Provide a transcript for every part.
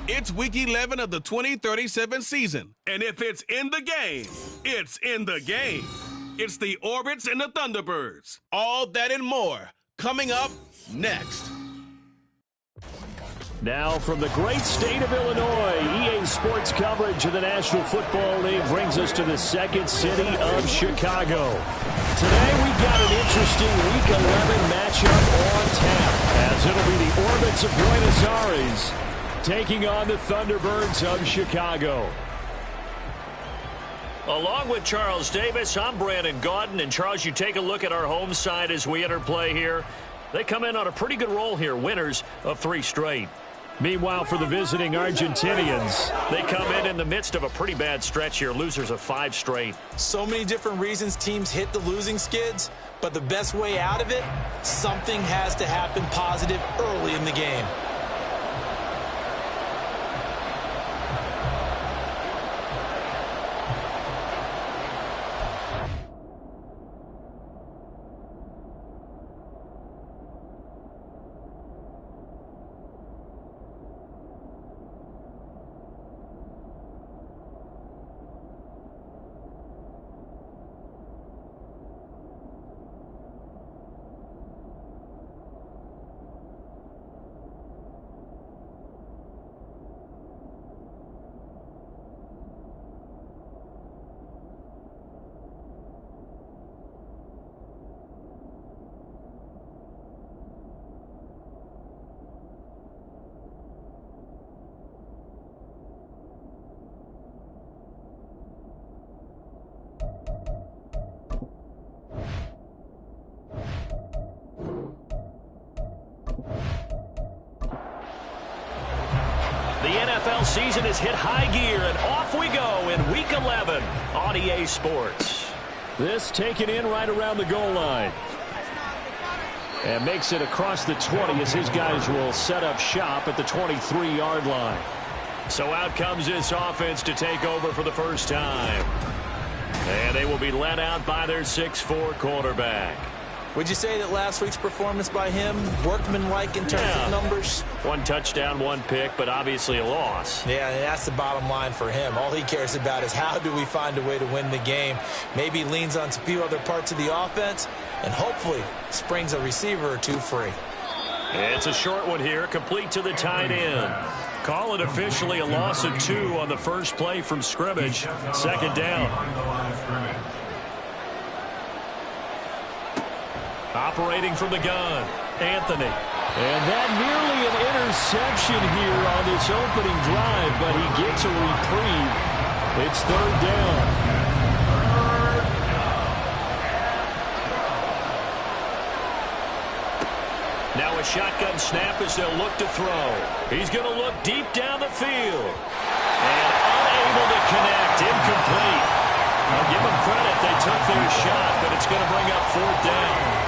It's Week 11 of the 2037 season, and if it's in the game, it's in the game. It's the Orbits and the Thunderbirds. All that and more coming up next. Now from the great state of Illinois, EA Sports coverage of the National Football League brings us to the second city of Chicago. Today we've got an interesting Week 11 matchup on tap, as it'll be the Orbits of Buenos Aires taking on the Thunderbirds of Chicago. Along with Charles Davis, I'm Brandon Gaudin. And Charles, you take a look at our home side as we enter play here. They come in on a pretty good roll here, winners of 3 straight. Meanwhile, for the visiting Argentinians, they come in the midst of a pretty bad stretch here, losers of 5 straight. So many different reasons teams hit the losing skids, but the best way out of it, something has to happen positive early in the game. The NFL season has hit high gear, and off we go in Week 11 on EA Sports. This taken in right around the goal line. And makes it across the 20 as his guys will set up shop at the 23-yard line. So out comes this offense to take over for the first time. And they will be led out by their 6'4" quarterback. Would you say that last week's performance by him, workmanlike in terms of numbers? 1 touchdown, 1 pick, but obviously a loss. Yeah, and that's the bottom line for him. All he cares about is how do we find a way to win the game. Maybe leans on a few other parts of the offense, and hopefully springs a receiver or 2 free. It's a short one here, complete to the tight end. Call it officially a loss of 2 on the first play from scrimmage. Second down. Operating from the gun, Anthony. And that nearly an interception here on this opening drive, but he gets a reprieve. It's 3rd down. Now a shotgun snap as they'll look to throw. He's going to look deep down the field. And unable to connect, incomplete. I'll give them credit, they took their shot, but it's going to bring up 4th down.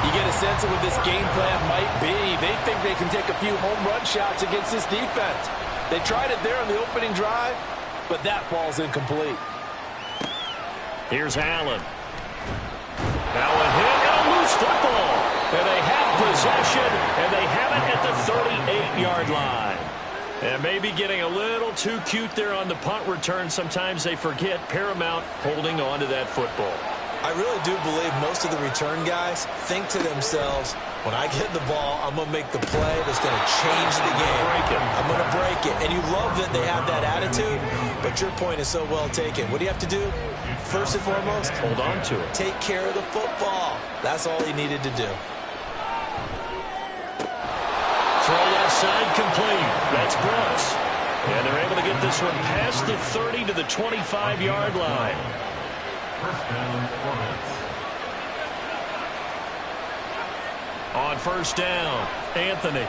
You get a sense of what this game plan might be. They think they can take a few home run shots against this defense. They tried it there on the opening drive, but that falls incomplete. Here's Allen. Now a hit and a loose football. And they have possession, and they have it at the 38-yard line. And maybe getting a little too cute there on the punt return. Sometimes they forget paramount holding on to that football. I really do believe most of the return guys think to themselves, when I get the ball, I'm going to make the play that's going to change the game. I'm going to break it. And you love that they have that attitude, but your point is so well taken. What do you have to do? First and foremost, hold on to it. Take care of the football. That's all he needed to do. Throw left side complete. That's Brooks. And they're able to get this one past the 30 to the 25-yard line. On first down, Anthony. And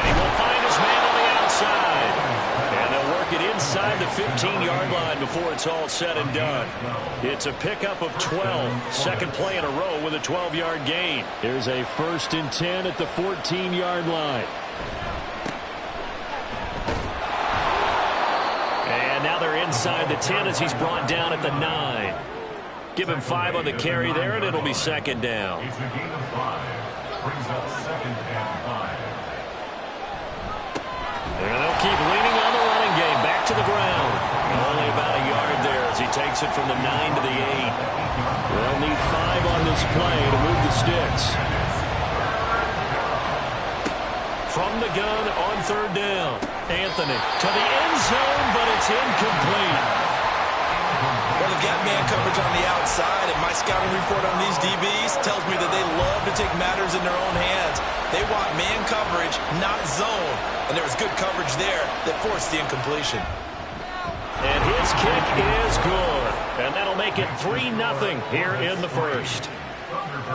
he will find his man on the outside. And they'll work it inside the 15-yard line before it's all said and done. It's a pickup of 12. Second play in a row with a 12-yard gain. Here's a 1st and 10 at the 14-yard line. And now they're inside the 10 as he's brought down at the 9. Give him 5 on the carry there, and it'll be second down. keep leaning on the running game. Back to the ground. Only about a yard there as he takes it from the 9 to the 8. They'll need 5 on this play to move the sticks. From the gun on 3rd down. Anthony to the end zone, but it's incomplete. Well, they've got man coverage on the outside, and my scouting report on these DBs tells me that they love to take matters in their own hands. They want man coverage, not zone. And there was good coverage there that forced the incompletion. And his kick is good. And that'll make it 3-0 here in the first.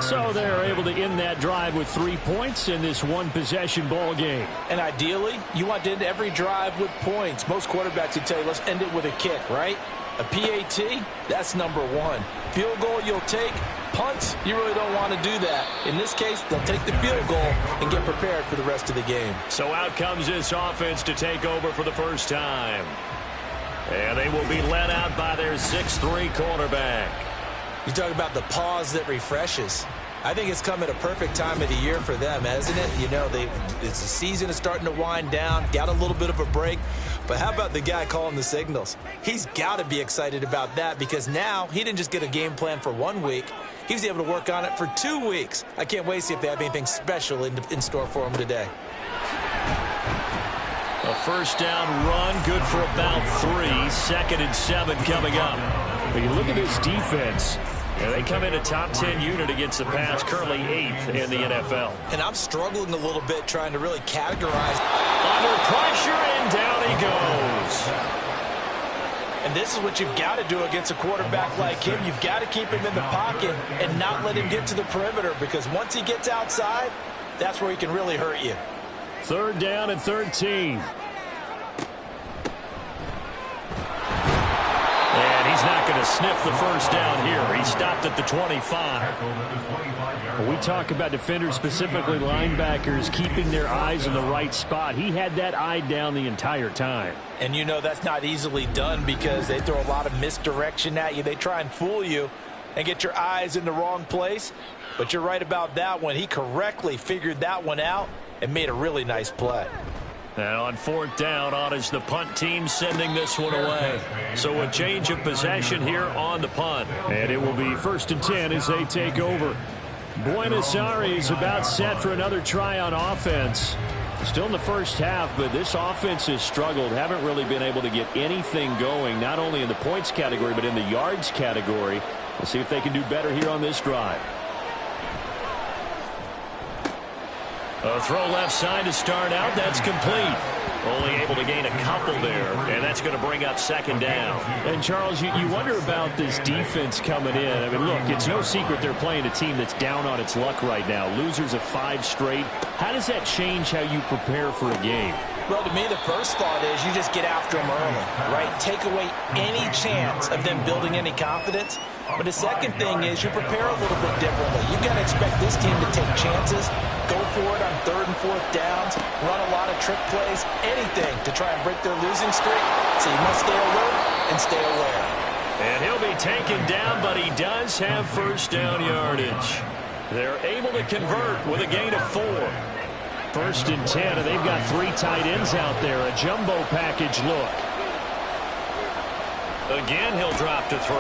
So they're able to end that drive with 3 points in this one-possession ball game. And ideally, you want to end every drive with points. Most quarterbacks would tell you, let's end it with a kick, right? A PAT, that's number 1. Field goal you'll take. Punts, you really don't want to do that. In this case, they'll take the field goal and get prepared for the rest of the game. So out comes this offense to take over for the first time. And they will be led out by their 6'3" quarterback. You talk about the pause that refreshes. I think it's come at a perfect time of the year for them, hasn't it? You know, it's the season is starting to wind down, got a little bit of a break. But how about the guy calling the signals? He's got to be excited about that because now he didn't just get a game plan for 1 week. He was able to work on it for 2 weeks. I can't wait to see if they have anything special in store for him today. A first down run, good for about 3. 2nd and 7 coming up. When you look at this defense, they come in a top 10 unit against the pass, currently 8th in the NFL. And I'm struggling a little bit trying to really categorize. Under pressure, and down he goes. And this is what you've got to do against a quarterback like him. You've got to keep him in the pocket and not let him get to the perimeter because once he gets outside, that's where he can really hurt you. 3rd down and 13. And he's not going to sniff the first down here. He stopped at the 25. When we talk about defenders, specifically linebackers, keeping their eyes in the right spot. He had that eye down the entire time. And you know that's not easily done because they throw a lot of misdirection at you. They try and fool you and get your eyes in the wrong place. But you're right about that one. He correctly figured that one out and made a really nice play. And on 4th down, on is the punt team sending this one away. So a change of possession here on the punt. And it will be 1st and 10 as they take over. Buenos Aires about set for another try on offense. Still in the first half, but this offense has struggled. Haven't really been able to get anything going, not only in the points category, but in the yards category. We'll see if they can do better here on this drive. A throw left side to start out. That's complete. Only able to gain a couple there, and that's going to bring up 2nd down. And, Charles, you wonder about this defense coming in. I mean, look, it's no secret they're playing a team that's down on its luck right now. Losers of 5 straight. How does that change how you prepare for a game? Well, to me, the first thought is you just get after them early, right? Take away any chance of them building any confidence. But the second thing is you prepare a little bit differently. You've got to expect this team to take chances, go for it on 3rd and 4th downs, run a lot of trick plays, anything to try and break their losing streak. So you must stay alert and stay aware. And he'll be taken down, but he does have first down yardage. They're able to convert with a gain of 4. 1st and 10, and they've got 3 tight ends out there. A jumbo package look. Again, he'll drop to throw.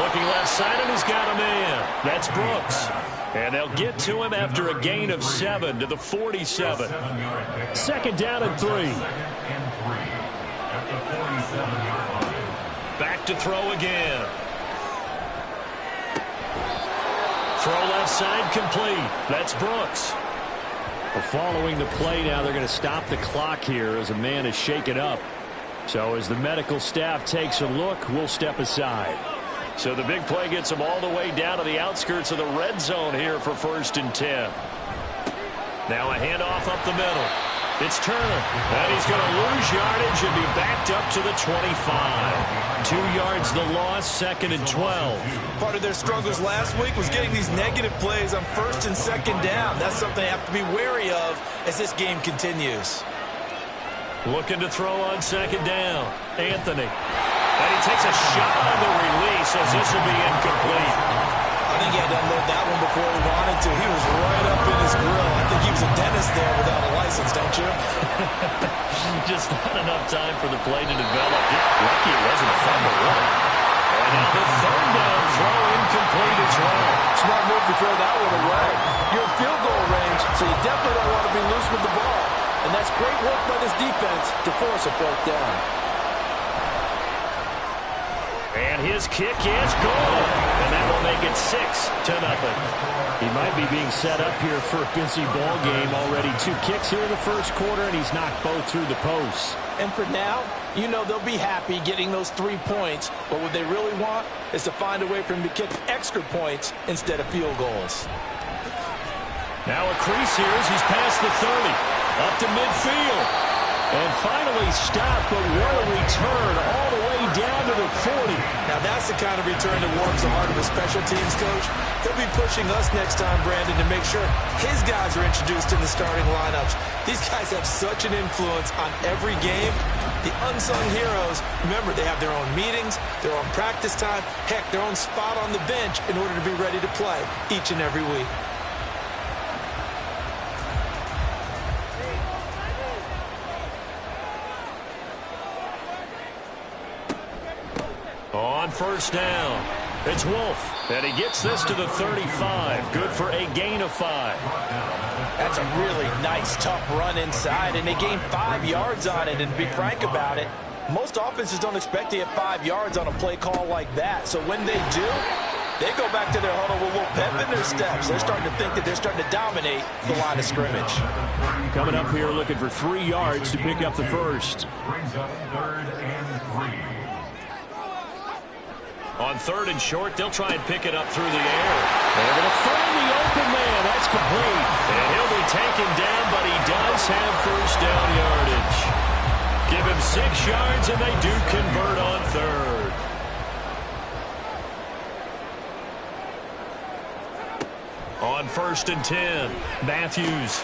Looking left side, and he's got a man. That's Brooks. And they'll get to him after a gain of 7 to the 47. 2nd down and 3. Back to throw again. Throw left side complete. That's Brooks. Well, following the play now, they're going to stop the clock here as a man is shaken up. So as the medical staff takes a look, we'll step aside. So the big play gets them all the way down to the outskirts of the red zone here for 1st and 10. Now a handoff up the middle. It's Turner. And he's going to lose yardage and be backed up to the 25. 2 yards the loss, 2nd and 12. Part of their struggles last week was getting these negative plays on 1st and 2nd down. That's something they have to be wary of as this game continues. Looking to throw on 2nd down. Anthony. And he takes a shot on the release as this will be incomplete. I think he had to unload that one before he wanted to. He was right up in his grill. I think he was a dentist there without a license. lessons, don't you? Just not enough time for the play to develop. Just lucky it wasn't a fumble run. And now the third down throw incomplete as well. Smart move to throw that one away. You're in field goal range, so you definitely don't want to be loose with the ball. And that's great work by this defense to force a fourth down. And his kick is good. And that will make it 6-0. He might be being set up here for a busy ball game already. 2 kicks here in the first quarter, and he's knocked both through the posts. And for now, you know they'll be happy getting those 3 points. But what they really want is to find a way for him to kick extra points instead of field goals. Now a crease here as he's past the 30. Up to midfield. And finally stopped, but what a return all the way down to the 40. Now that's the kind of return that warms the heart of a special teams coach. He'll be pushing us next time, Brandon, to make sure his guys are introduced in the starting lineups. These guys have such an influence on every game. The unsung heroes, remember, they have their own meetings, their own practice time, heck, their own spot on the bench in order to be ready to play each and every week. On first down, it's Wolf, and he gets this to the 35. Good for a gain of 5. That's a really nice, tough run inside, and they gained 5 yards on it. And to be frank about it, most offenses don't expect to get 5 yards on a play call like that. So when they do, they go back to their huddle with a little pep in their steps. They're starting to think that they're starting to dominate the line of scrimmage. Coming up here looking for 3 yards to pick up the first. Brings up 3rd and 3. On 3rd and short, they'll try and pick it up through the air. They're going to find the open man. That's complete. And he'll be taken down, but he does have first down yardage. Give him 6 yards, and they do convert on 3rd. On 1st and 10, Matthews.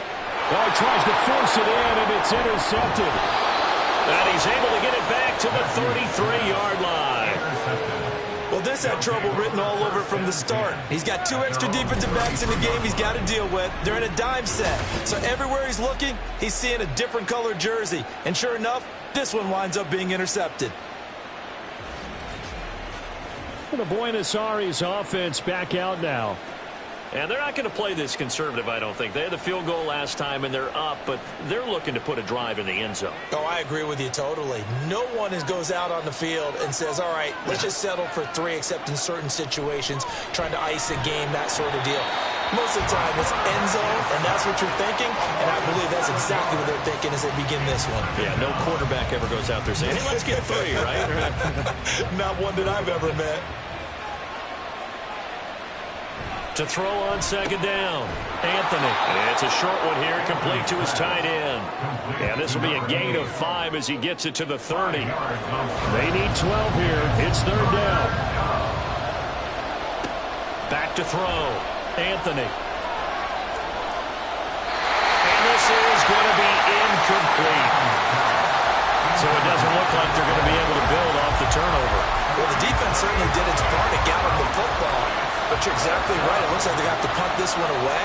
Well, he tries to force it in, and it's intercepted. And he's able to get it back to the 33-yard line. Well, this had trouble written all over from the start. He's got 2 extra defensive backs in the game he's got to deal with. They're in a dime set. So everywhere he's looking, he's seeing a different color jersey. And sure enough, this one winds up being intercepted. The Buenos Aires offense back out now. And they're not going to play this conservative, I don't think. They had the field goal last time, and they're up, but they're looking to put a drive in the end zone. Oh, I agree with you totally. No one goes out on the field and says, all right, let's just settle for 3, except in certain situations, trying to ice a game, that sort of deal. Most of the time, it's end zone, and that's what you're thinking, and I believe that's exactly what they're thinking as they begin this one. Yeah, no quarterback ever goes out there saying, hey, let's get 3, right? Not one that I've ever met. To throw on 2nd down, Anthony. It's a short one here, complete to his tight end. And this will be a gain of 5 as he gets it to the 30. They need 12 here. It's 3rd down. Back to throw, Anthony. And this is going to be incomplete. So it doesn't look like they're going to be able to build off the turnover. Well, the defense certainly did its part to gallop the football. But you're exactly right. It looks like they have to punt this one away.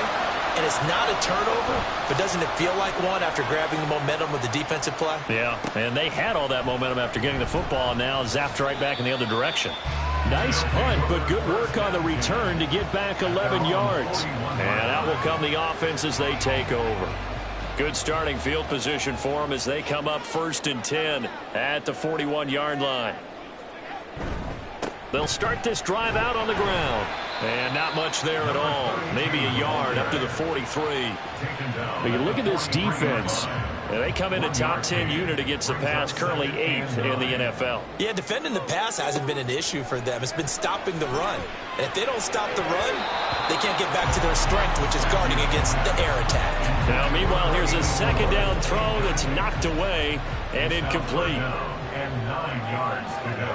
And it's not a turnover, but doesn't it feel like one after grabbing the momentum of the defensive play? Yeah, and they had all that momentum after getting the football, and now zapped right back in the other direction. Nice punt, but good work on the return to get back 11 yards. And out will come the offense as they take over. Good starting field position for them as they come up 1st and 10 at the 41-yard line. They'll start this drive out on the ground. And not much there at all. Maybe a yard up to the 43. But you look at this defense. And they come into top 10 unit against the pass, currently 8th in the NFL. Yeah, defending the pass hasn't been an issue for them. It's been stopping the run. And if they don't stop the run, they can't get back to their strength, which is guarding against the air attack. Now, meanwhile, here's a 2nd down throw that's knocked away and incomplete. And 9 yards to go.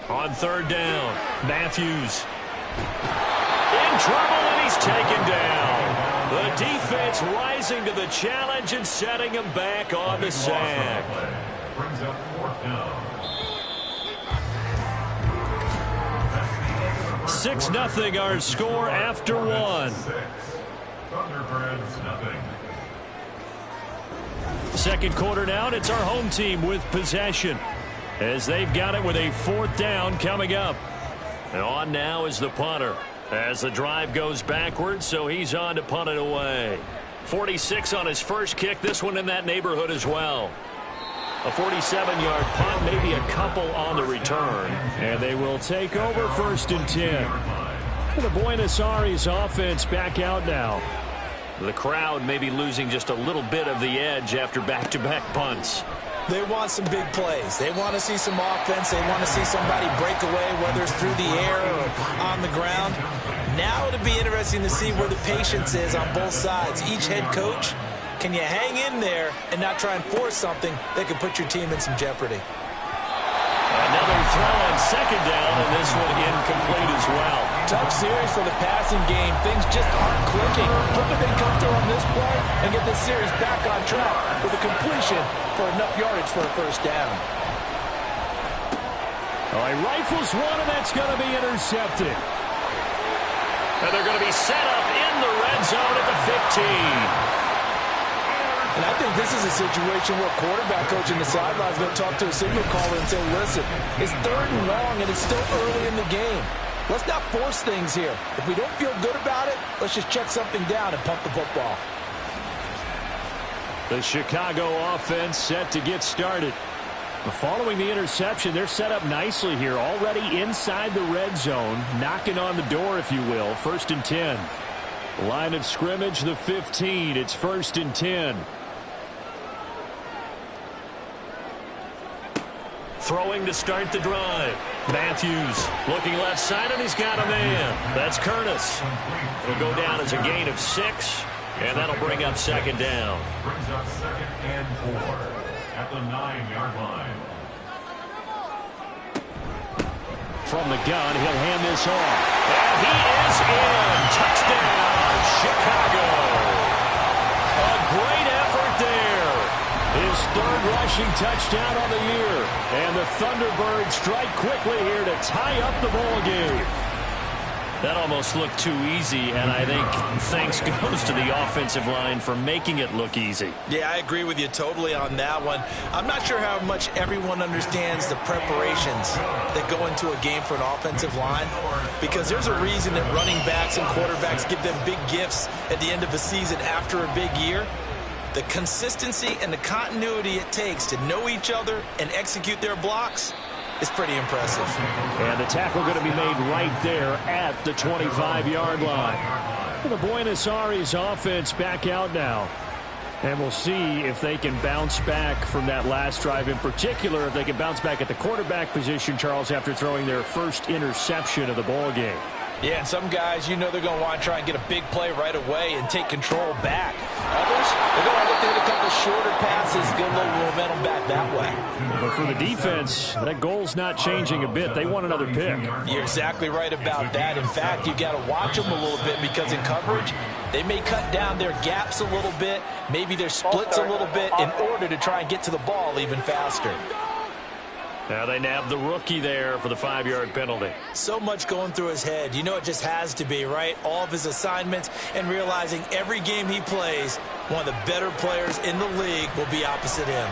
On 3rd down, Matthews. In trouble, and he's taken down. The defense rising to the challenge and setting him back on the sack. Brings up 4th down. 6-0 our score after 1. Thunderbirds, nothing. Second quarter now, and it's our home team with possession as they've got it with a 4th down coming up. And on now is the punter as the drive goes backwards, so he's on to punt it away. 46 on his first kick, this one in that neighborhood as well. A 47-yard punt, maybe a couple on the return. And they will take over 1st and 10. The Buenos Aires offense back out now. The crowd may be losing just a little bit of the edge after back-to-back punts. They want some big plays. They want to see some offense. They want to see somebody break away, whether it's through the air or on the ground. Now it'll be interesting to see where the patience is on both sides. Each head coach, can you hang in there and not try and force something that could put your team in some jeopardy? Another throw on 2nd down, and this one incomplete as well. Tough series for the passing game. Things just aren't clicking. Hoping they come through on this play and get this series back on track with a completion for enough yardage for a 1st down. All right, rifles one, and that's going to be intercepted. And they're going to be set up in the red zone at the 15. And I think this is a situation where quarterback coach in the sideline is going to talk to a signal caller and say, listen, it's 3rd and long, and it's still early in the game. Let's not force things here. If we don't feel good about it, let's just check something down and pump the football. The Chicago offense set to get started. Following the interception, they're set up nicely here, already inside the red zone, knocking on the door, if you will. 1st and 10. Line of scrimmage, the 15. It's 1st and 10. Throwing to start the drive. Matthews looking left side, and he's got a man. That's Curtis. It'll go down as a gain of 6, and that'll bring up 2nd down. Brings up 2nd and 4 at the 9-yard line. From the gun, he'll hand this off. And he is in. Touchdown, Chicago. A great effort there. His 3rd rushing touchdown on the year. And the Thunderbirds strike quickly here to tie up the ball game. That almost looked too easy, and I think thanks goes to the offensive line for making it look easy. Yeah, I agree with you totally on that one. I'm not sure how much everyone understands the preparations that go into a game for an offensive line, because there's a reason that running backs and quarterbacks give them big gifts at the end of a season after a big year. The consistency and the continuity it takes to know each other and execute their blocks is pretty impressive. And the tackle going to be made right there at the 25-yard line. The Buenos Aires offense back out now. And we'll see if they can bounce back from that last drive in particular, if they can bounce back at the quarterback position, Charles, after throwing their first interception of the ball game. Yeah, and some guys, you know they're going to want to try and get a big play right away and take control back. Others, they're going to look to hit a couple shorter passes, get a little momentum back that way. But for the defense, that goal's not changing a bit. They want another pick. You're exactly right about that. In fact, you've got to watch them a little bit, because in coverage, they may cut down their gaps a little bit, maybe their splits a little bit, in order to try and get to the ball even faster. Now they nab the rookie there for the 5-yard penalty. So much going through his head. You know it just has to be, right? All of his assignments, and realizing every game he plays, one of the better players in the league will be opposite him.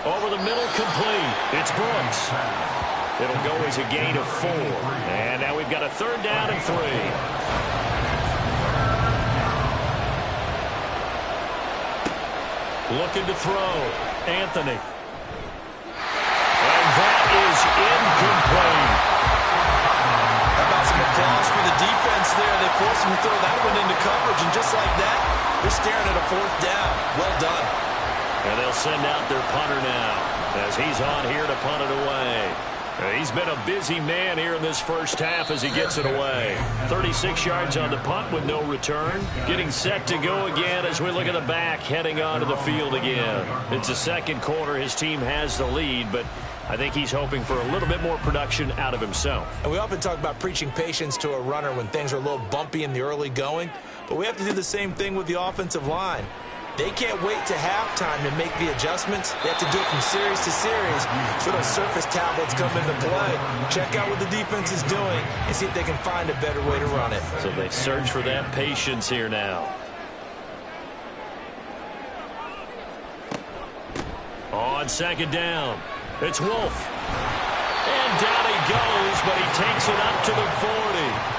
Over the middle, complete. It's Brooks. It'll go as a gain of 4. And now we've got a 3rd down and 3. Looking to throw. Anthony. And that is incomplete. How about some applause for the defense there? They forced him to throw that one into coverage, and just like that, they're staring at a 4th down. Well done. And they'll send out their punter now as he's on here to punt it away. He's been a busy man here in this first half as he gets it away. 36 yards on the punt with no return. Getting set to go again as we look at the back, heading onto the field again. It's the second quarter. His team has the lead, but I think he's hoping for a little bit more production out of himself. And we often talk about preaching patience to a runner when things are a little bumpy in the early going, but we have to do the same thing with the offensive line. They can't wait to halftime to make the adjustments. They have to do it from series to series. So those surface tablets come into play. Check out what the defense is doing and see if they can find a better way to run it. So they search for that patience here now. On second down, it's Wolf. And down he goes, but he takes it up to the 40.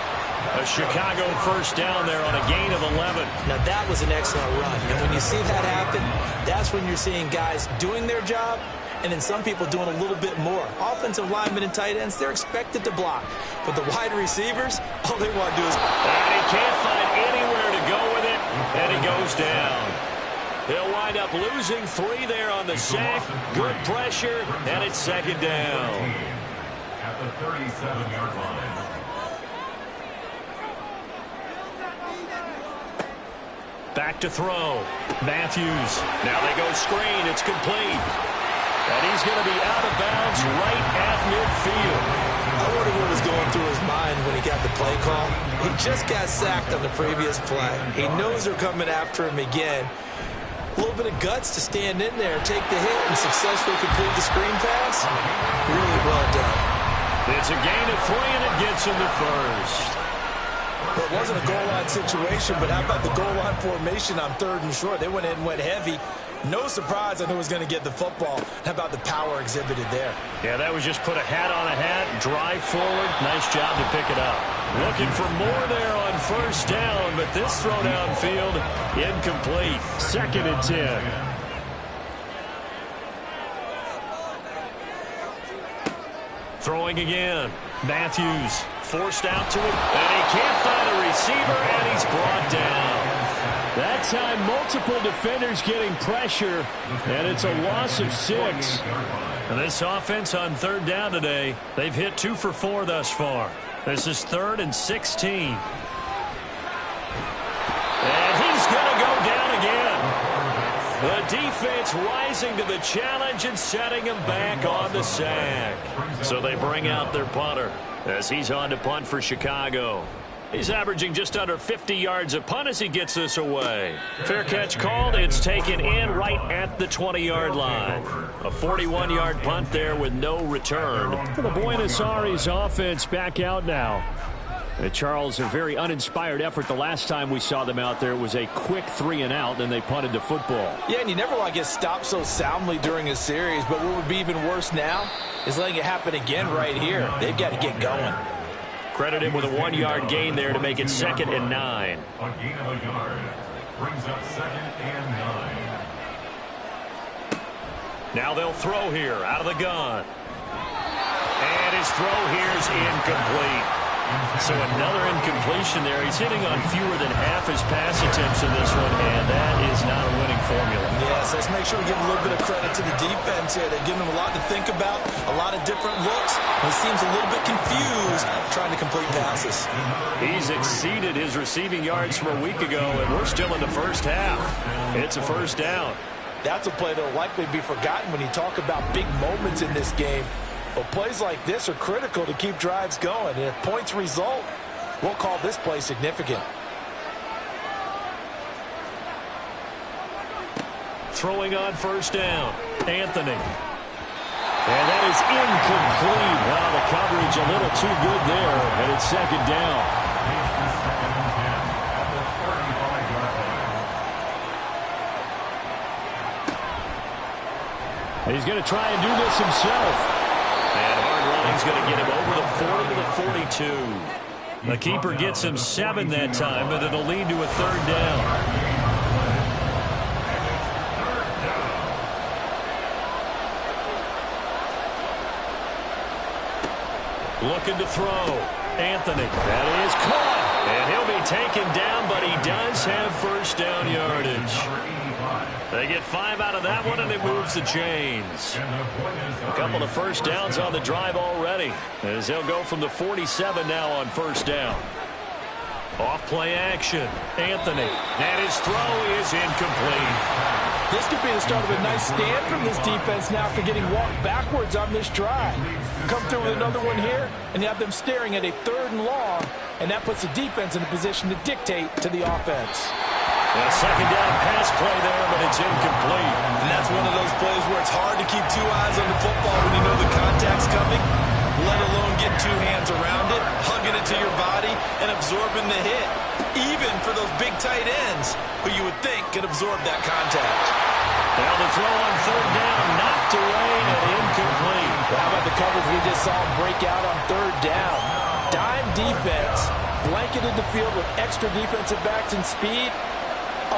A Chicago first down there on a gain of 11. Now that was an excellent run. And when you see that happen, that's when you're seeing guys doing their job and then some people doing a little bit more. Offensive linemen and tight ends, they're expected to block. But the wide receivers, all they want to do is... And he can't find anywhere to go with it, and he goes down. He'll wind up losing 3 there on the sack. Good pressure, and it's second down. At the 37-yard line. Back to throw. Matthews. Now they go screen. It's complete. And he's going to be out of bounds right at midfield. I wonder what was going through his mind when he got the play call. He just got sacked on the previous play. He knows they're coming after him again. A little bit of guts to stand in there, take the hit, and successfully complete the screen pass. Really well done. It's a gain of 3, and it gets him the first. Well, it wasn't a goal line situation, but how about the goal line formation on 3rd and short? They went in and went heavy. No surprise on who was going to get the football. How about the power exhibited there? Yeah, that was just put a hat on a hat, drive forward. Nice job to pick it up. Looking for more there on first down, but this throw downfield incomplete. 2nd and 10. Throwing again. Matthews forced out to him, and he can't find a receiver, and he's brought down. That time, multiple defenders getting pressure, and it's a loss of 6. And this offense on 3rd down today, they've hit 2 for 4 thus far. This is 3rd and 16. And he's going to go down again. The defense rising to the challenge and setting him back on the sack. So they bring out their punter as he's on to punt for Chicago. He's averaging just under 50 yards a punt as he gets this away. Fair catch called. It's taken in right at the 20-yard line. A 41-yard punt there with no return. The Buenos Aires offense back out now. And Charles, a very uninspired effort the last time we saw them out there. It was a quick 3 and out, then they punted the football. Yeah, and you never want to get stopped so soundly during a series, but what would be even worse now is letting it happen again right here. They've got to get going. Credit him with a 1-yard gain there to make it 2nd and 9. A gain of a yard brings up 2nd and 9. Now they'll throw here out of the gun. And his throw here is incomplete. So another incompletion there. He's hitting on fewer than half his pass attempts in this one, and that is not a winning formula. Yes, let's make sure we give a little bit of credit to the defense here. They're giving him a lot to think about, a lot of different looks. He seems a little bit confused trying to complete passes. He's exceeded his receiving yards from a week ago, and we're still in the first half. It's a first down. That's a play that will likely be forgotten when you talk about big moments in this game. But plays like this are critical to keep drives going. And if points result, we'll call this play significant. Throwing on first down, Anthony. And that is incomplete. Wow, the coverage a little too good there, and it's 2nd down. He's going to try and do this himself. And hard running's going to get him over the 40 to the 42. The keeper gets him 7 that time, but it'll lead to a 3rd down. Looking to throw. Anthony. That is caught. And he'll be taken down, but he does have first down yardage. They get 5 out of that one, and it moves the chains. A couple of first downs on the drive already, as they'll go from the 47 now on first down. Off play action. Anthony. And his throw is incomplete. This could be the start of a nice stand from this defense now after getting walked backwards on this drive. Come through with another one here, and you have them staring at a 3rd and long, and that puts the defense in a position to dictate to the offense. A second down pass play there, but it's incomplete. And that's one of those plays where it's hard to keep two eyes on the football when you know the contact's coming, let alone getting two hands around it, hugging it to your body, and absorbing the hit, even for those big tight ends who you would think could absorb that contact. Now the throw on third down, knocked away and incomplete. Well, how about the coverage we just saw break out on third down? Dime defense, blanketed the field with extra defensive backs and speed,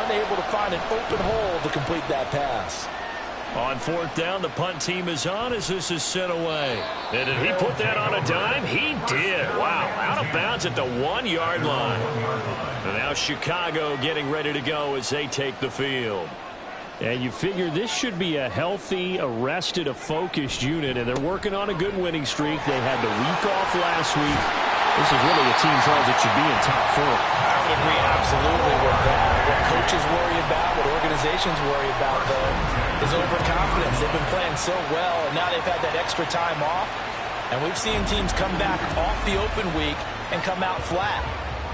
unable to find an open hole to complete that pass. On fourth down, the punt team is on as this is sent away. And did he put that on a dime? He did. Wow, out of bounds at the 1-yard line. And now Chicago getting ready to go as they take the field. And you figure this should be a healthy, a rested, a focused unit, and they're working on a good winning streak. They had the week off last week. This is really a team, Charles, that should be in top form. I would agree absolutely with that. What coaches worry about, what organizations worry about, though, is overconfidence. They've been playing so well, and now they've had that extra time off. And we've seen teams come back off the open week and come out flat.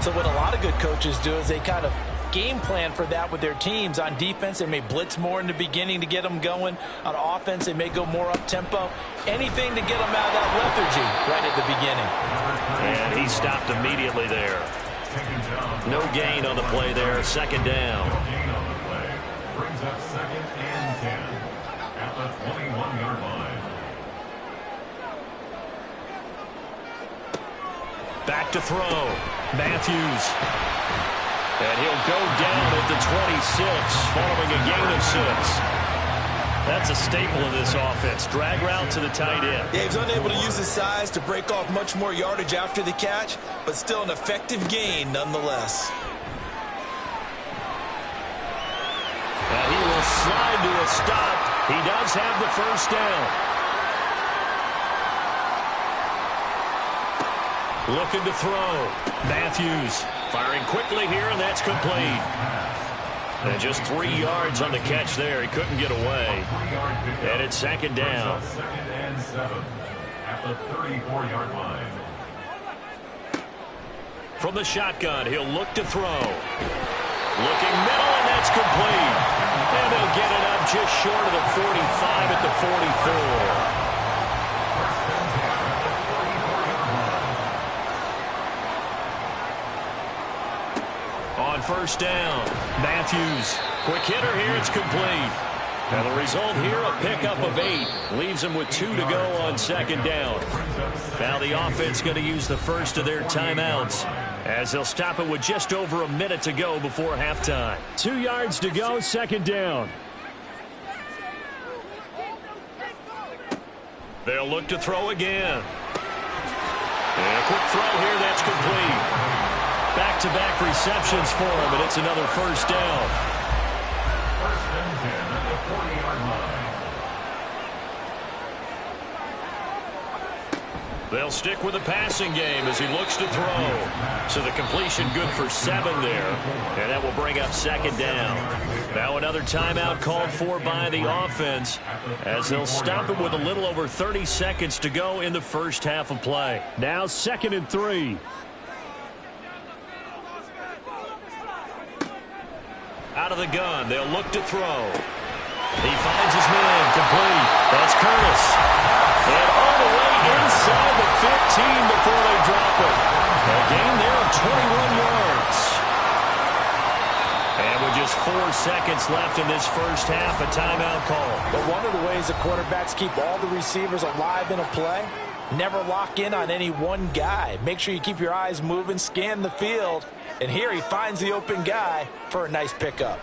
So what a lot of good coaches do is they kind of game plan for that with their teams. On defense, they may blitz more in the beginning to get them going. On offense, they may go more up-tempo. Anything to get them out of that lethargy right at the beginning. And he stopped immediately there. No gain on the play there. Second down. Gain on the play brings up 2nd and 10 at the 21-yard line. Back to throw. Matthews. And he'll go down at the 26 following a gain of 6. That's a staple of this offense. Drag route to the tight end. Yeah, he's unable to use his size to break off much more yardage after the catch, but still an effective gain nonetheless. And he will slide to a stop. He does have the first down. Looking to throw. Matthews firing quickly here, and that's complete. And just 3 yards on the catch there. He couldn't get away. And it's second down. 2nd and 7 at the 34-yard line. From the shotgun, he'll look to throw. Looking middle, and that's complete. And they'll get it up just short of the 45 at the 44. On first down, Matthews. Quick hitter here, it's complete. And the result here, a pickup of 8. Leaves them with 2 to go on second down. Now the offense going to use the first of their timeouts as they'll stop it with just over a minute to go before halftime. 2 yards to go, second down. They'll look to throw again. And a quick throw here, that's complete. Back-to-back receptions for him, and it's another first down. 1st and 10 at the 40-yard line. They'll stick with the passing game as he looks to throw. So the completion good for 7 there, and that will bring up second down. Now another timeout called for by the offense as they'll stop it with a little over 30 seconds to go in the first half of play. Now 2nd and 3. Out of the gun, they'll look to throw. He finds his man, complete. That's Curtis. And all the way inside the 15 before they drop it. A gain there of 21 yards. And with just 4 seconds left in this first half, a timeout call. But one of the ways the quarterbacks keep all the receivers alive in a play, never lock in on any one guy. Make sure you keep your eyes moving, scan the field. And here he finds the open guy for a nice pickup.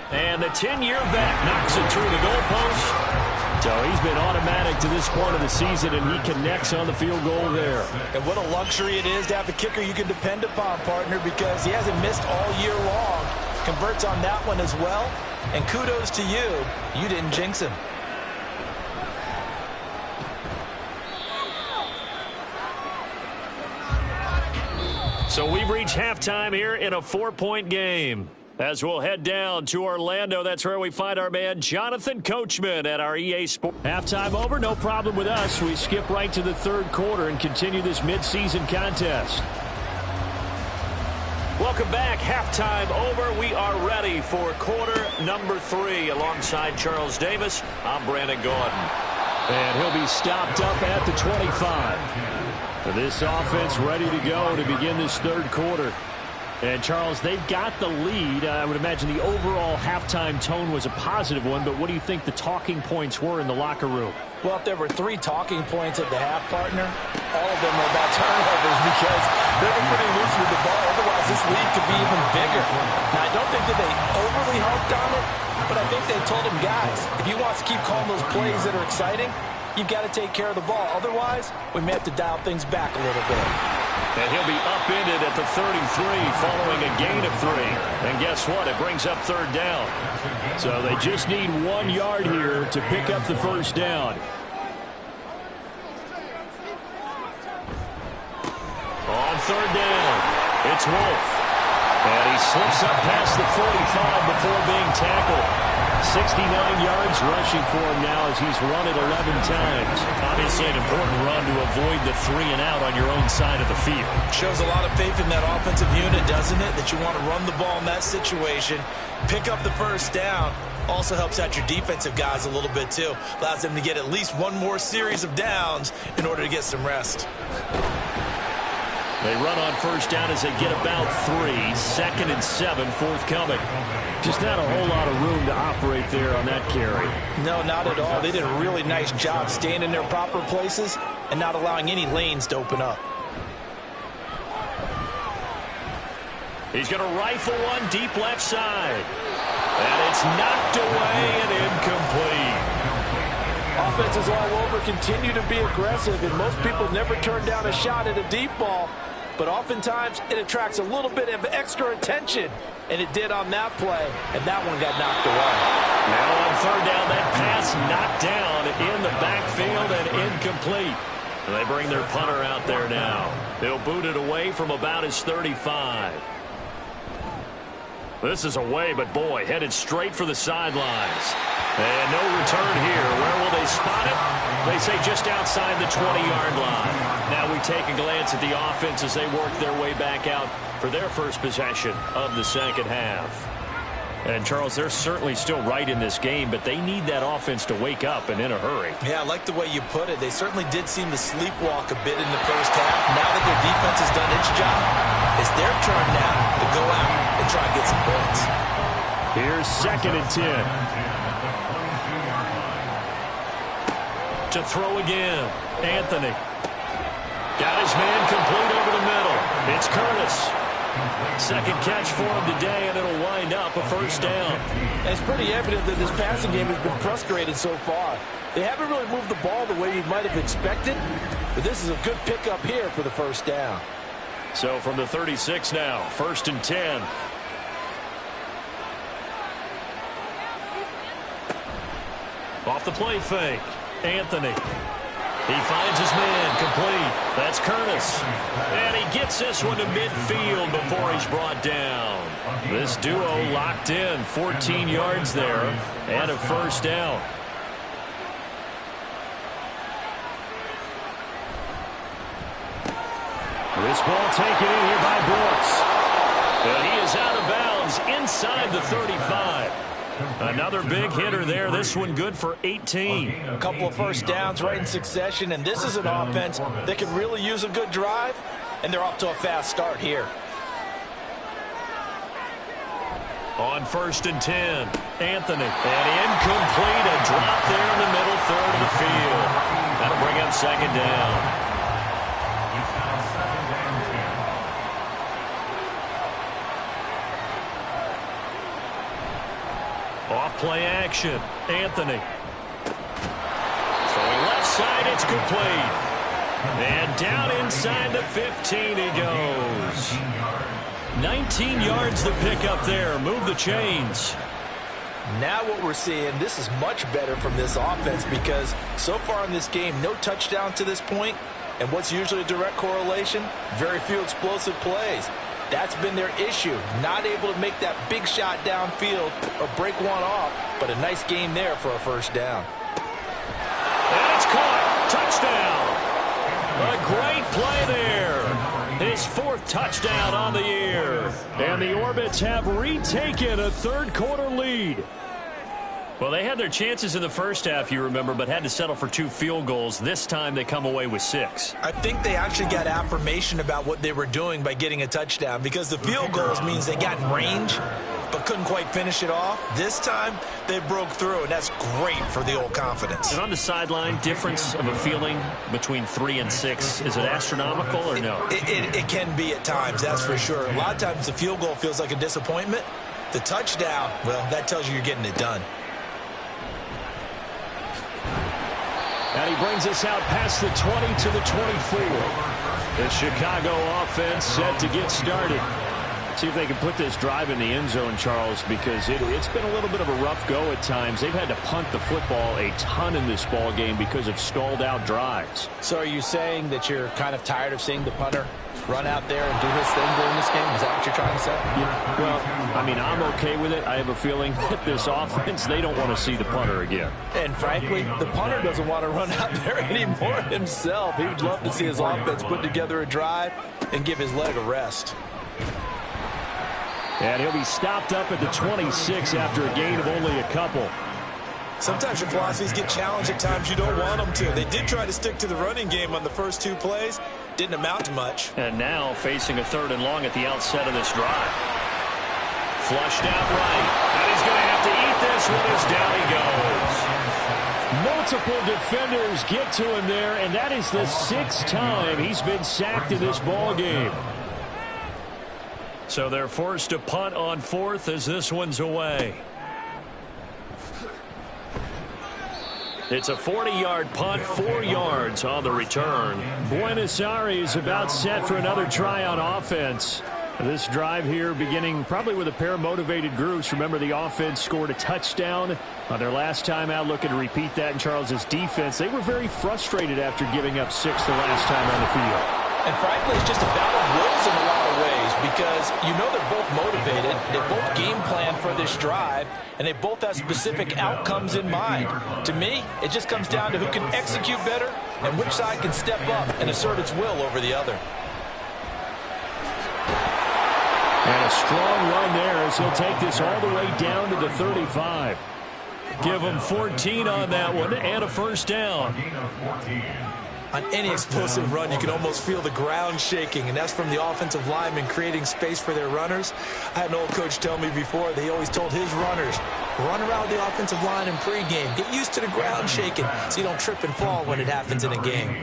And the 10-year vet knocks it through the goalpost. So he's been automatic to this point of the season, and he connects on the field goal there. And what a luxury it is to have a kicker you can depend upon, partner, because he hasn't missed all year long. Converts on that one as well. And kudos to you. You didn't jinx him. So we've reached halftime here in a 4-point game. As we'll head down to Orlando, that's where we find our man Jonathan Coachman at our EA Sports. Halftime over, no problem with us. We skip right to the third quarter and continue this midseason contest. Welcome back. Halftime over. We are ready for quarter number 3. Alongside Charles Davis, I'm Brandon Gordon. And he'll be stopped up at the 25. This offense ready to go to begin this third quarter. And, Charles, they've got the lead. I would imagine the overall halftime tone was a positive one, but what do you think the talking points were in the locker room? Well, if there were 3 talking points at the half, partner, all of them were about turnovers because they were pretty loose with the ball. Otherwise, this lead could be even bigger. Now, I don't think that they overly harped on it, but I think they told them, guys, if you want to keep calling those plays that are exciting, you've got to take care of the ball. Otherwise, we may have to dial things back a little bit. And he'll be upended at the 33 following a gain of 3. And guess what? It brings up third down. So they just need 1 yard here to pick up the first down. On third down, it's Wolf. And he slips up past the 45 before being tackled. 69 yards rushing for him now as he's run it 11 times. Obviously an important run to avoid the 3-and-out on your own side of the field. Shows a lot of faith in that offensive unit, doesn't it? That you want to run the ball in that situation, pick up the first down. Also helps out your defensive guys a little bit too. Allows them to get at least one more series of downs in order to get some rest. They run on first down as they get about 3. 2nd and 7 forthcoming. Just not a whole lot of room to operate there on that carry. No, not at all. They did a really nice job staying in their proper places and not allowing any lanes to open up. He's going to rifle one deep left side. And it's knocked away and incomplete. Offenses all over continue to be aggressive, and most people never turn down a shot at a deep ball. But oftentimes, it attracts a little bit of extra attention. And it did on that play, and that one got knocked away. Now on third down, that pass knocked down in the backfield and incomplete. They bring their punter out there now. They'll boot it away from about his 35. This is away, but boy, headed straight for the sidelines. And no return here. Where will they spot it? They say just outside the 20-yard line. Now we take a glance at the offense as they work their way back out for their first possession of the second half. And, Charles, they're certainly still right in this game, but they need that offense to wake up and in a hurry. Yeah, I like the way you put it. They certainly did seem to sleepwalk a bit in the first half. Now that their defense has done its job, it's their turn now to go out and try and get some points. Here's 2nd and 10. To throw again, Anthony. Got his man complete over the middle. It's Curtis. Second catch for him today, and it'll wind up a first down. And it's pretty evident that this passing game has been frustrated so far. They haven't really moved the ball the way you might have expected, but this is a good pickup here for the first down. So from the 36 now, 1st and 10. Off the play fake, Anthony. He finds his man complete. That's Curtis. And he gets this one to midfield before he's brought down. This duo locked in, 14 yards there, and a first down. This ball taken in here by Brooks. And he is out of bounds inside the 35. Another big hitter there. This one good for 18. A couple of first downs right in succession, and this is an offense that can really use a good drive, and they're off to a fast start here. On 1st and 10, Anthony. And incomplete, a drop there in the middle third of the field. That'll bring up 2nd down. It's now 2nd and 10. Off play action, Anthony. Throwing left side, it's complete. And down inside the 15 he goes. 19 yards to pick up there. Move the chains. Now what we're seeing, this is much better from this offense because so far in this game, no touchdown to this point. And what's usually a direct correlation? Very few explosive plays. That's been their issue. Not able to make that big shot downfield or break one off, but a nice game there for a first down. And it's caught. Touchdown. A great play there. His 4th touchdown on the year. And the Orbits have retaken a third-quarter lead. Well, they had their chances in the first half, you remember, but had to settle for 2 field goals. This time they come away with 6. I think they actually got affirmation about what they were doing by getting a touchdown, because the field goals means they got in range but couldn't quite finish it off. This time they broke through, and that's great for the old confidence. And on the sideline, difference of a feeling between 3 and 6, is it astronomical or no? It can be at times, that's for sure. A lot of times the field goal feels like a disappointment. The touchdown, well, that tells you you're getting it done. And he brings us out past the 20 to the 24. The Chicago offense set to get started. See if they can put this drive in the end zone, Charles, because it's been a little bit of a rough go at times. They've had to punt the football a ton in this ball game because of stalled-out drives. So are you saying that you're kind of tired of seeing the punter run out there and do his thing during this game? Is that what you're trying to say? Yeah, well, I mean, I'm okay with it. I have a feeling that this offense, they don't want to see the punter again. And frankly, the punter doesn't want to run out there anymore himself. He would love to see his offense put together a drive and give his leg a rest. And he'll be stopped up at the 26 after a gain of only a couple. Sometimes your philosophies get challenged at times you don't want them to. They did try to stick to the running game on the first 2 plays. Didn't amount to much. And now facing a 3rd and long at the outset of this drive. Flushed out right. And he's going to have to eat this one as down he goes. Multiple defenders get to him there, and that is the 6th time he's been sacked in this ball game. So they're forced to punt on 4th as this one's away. It's a 40-yard punt, 4 yards on the return. Buenos Aires about set for another try on offense. This drive here beginning probably with a pair of motivated groups. Remember, the offense scored a touchdown on their last time out, looking to repeat that in Charles's defense. They were very frustrated after giving up 6 the last time on the field. And frankly, it's just a battle of wills in a lot of ways, because you know they're both motivated, they both game plan for this drive, and they both have specific outcomes in mind. To me, it just comes down to who can execute better and which side can step up and assert its will over the other. And a strong run there as he'll take this all the way down to the 35. Give him 14 on that one and a first down. On any explosive run, you can almost feel the ground shaking, and that's from the offensive linemen creating space for their runners. I had an old coach tell me before, they always told his runners, run around the offensive line in pregame. Get used to the ground shaking so you don't trip and fall when it happens in a game.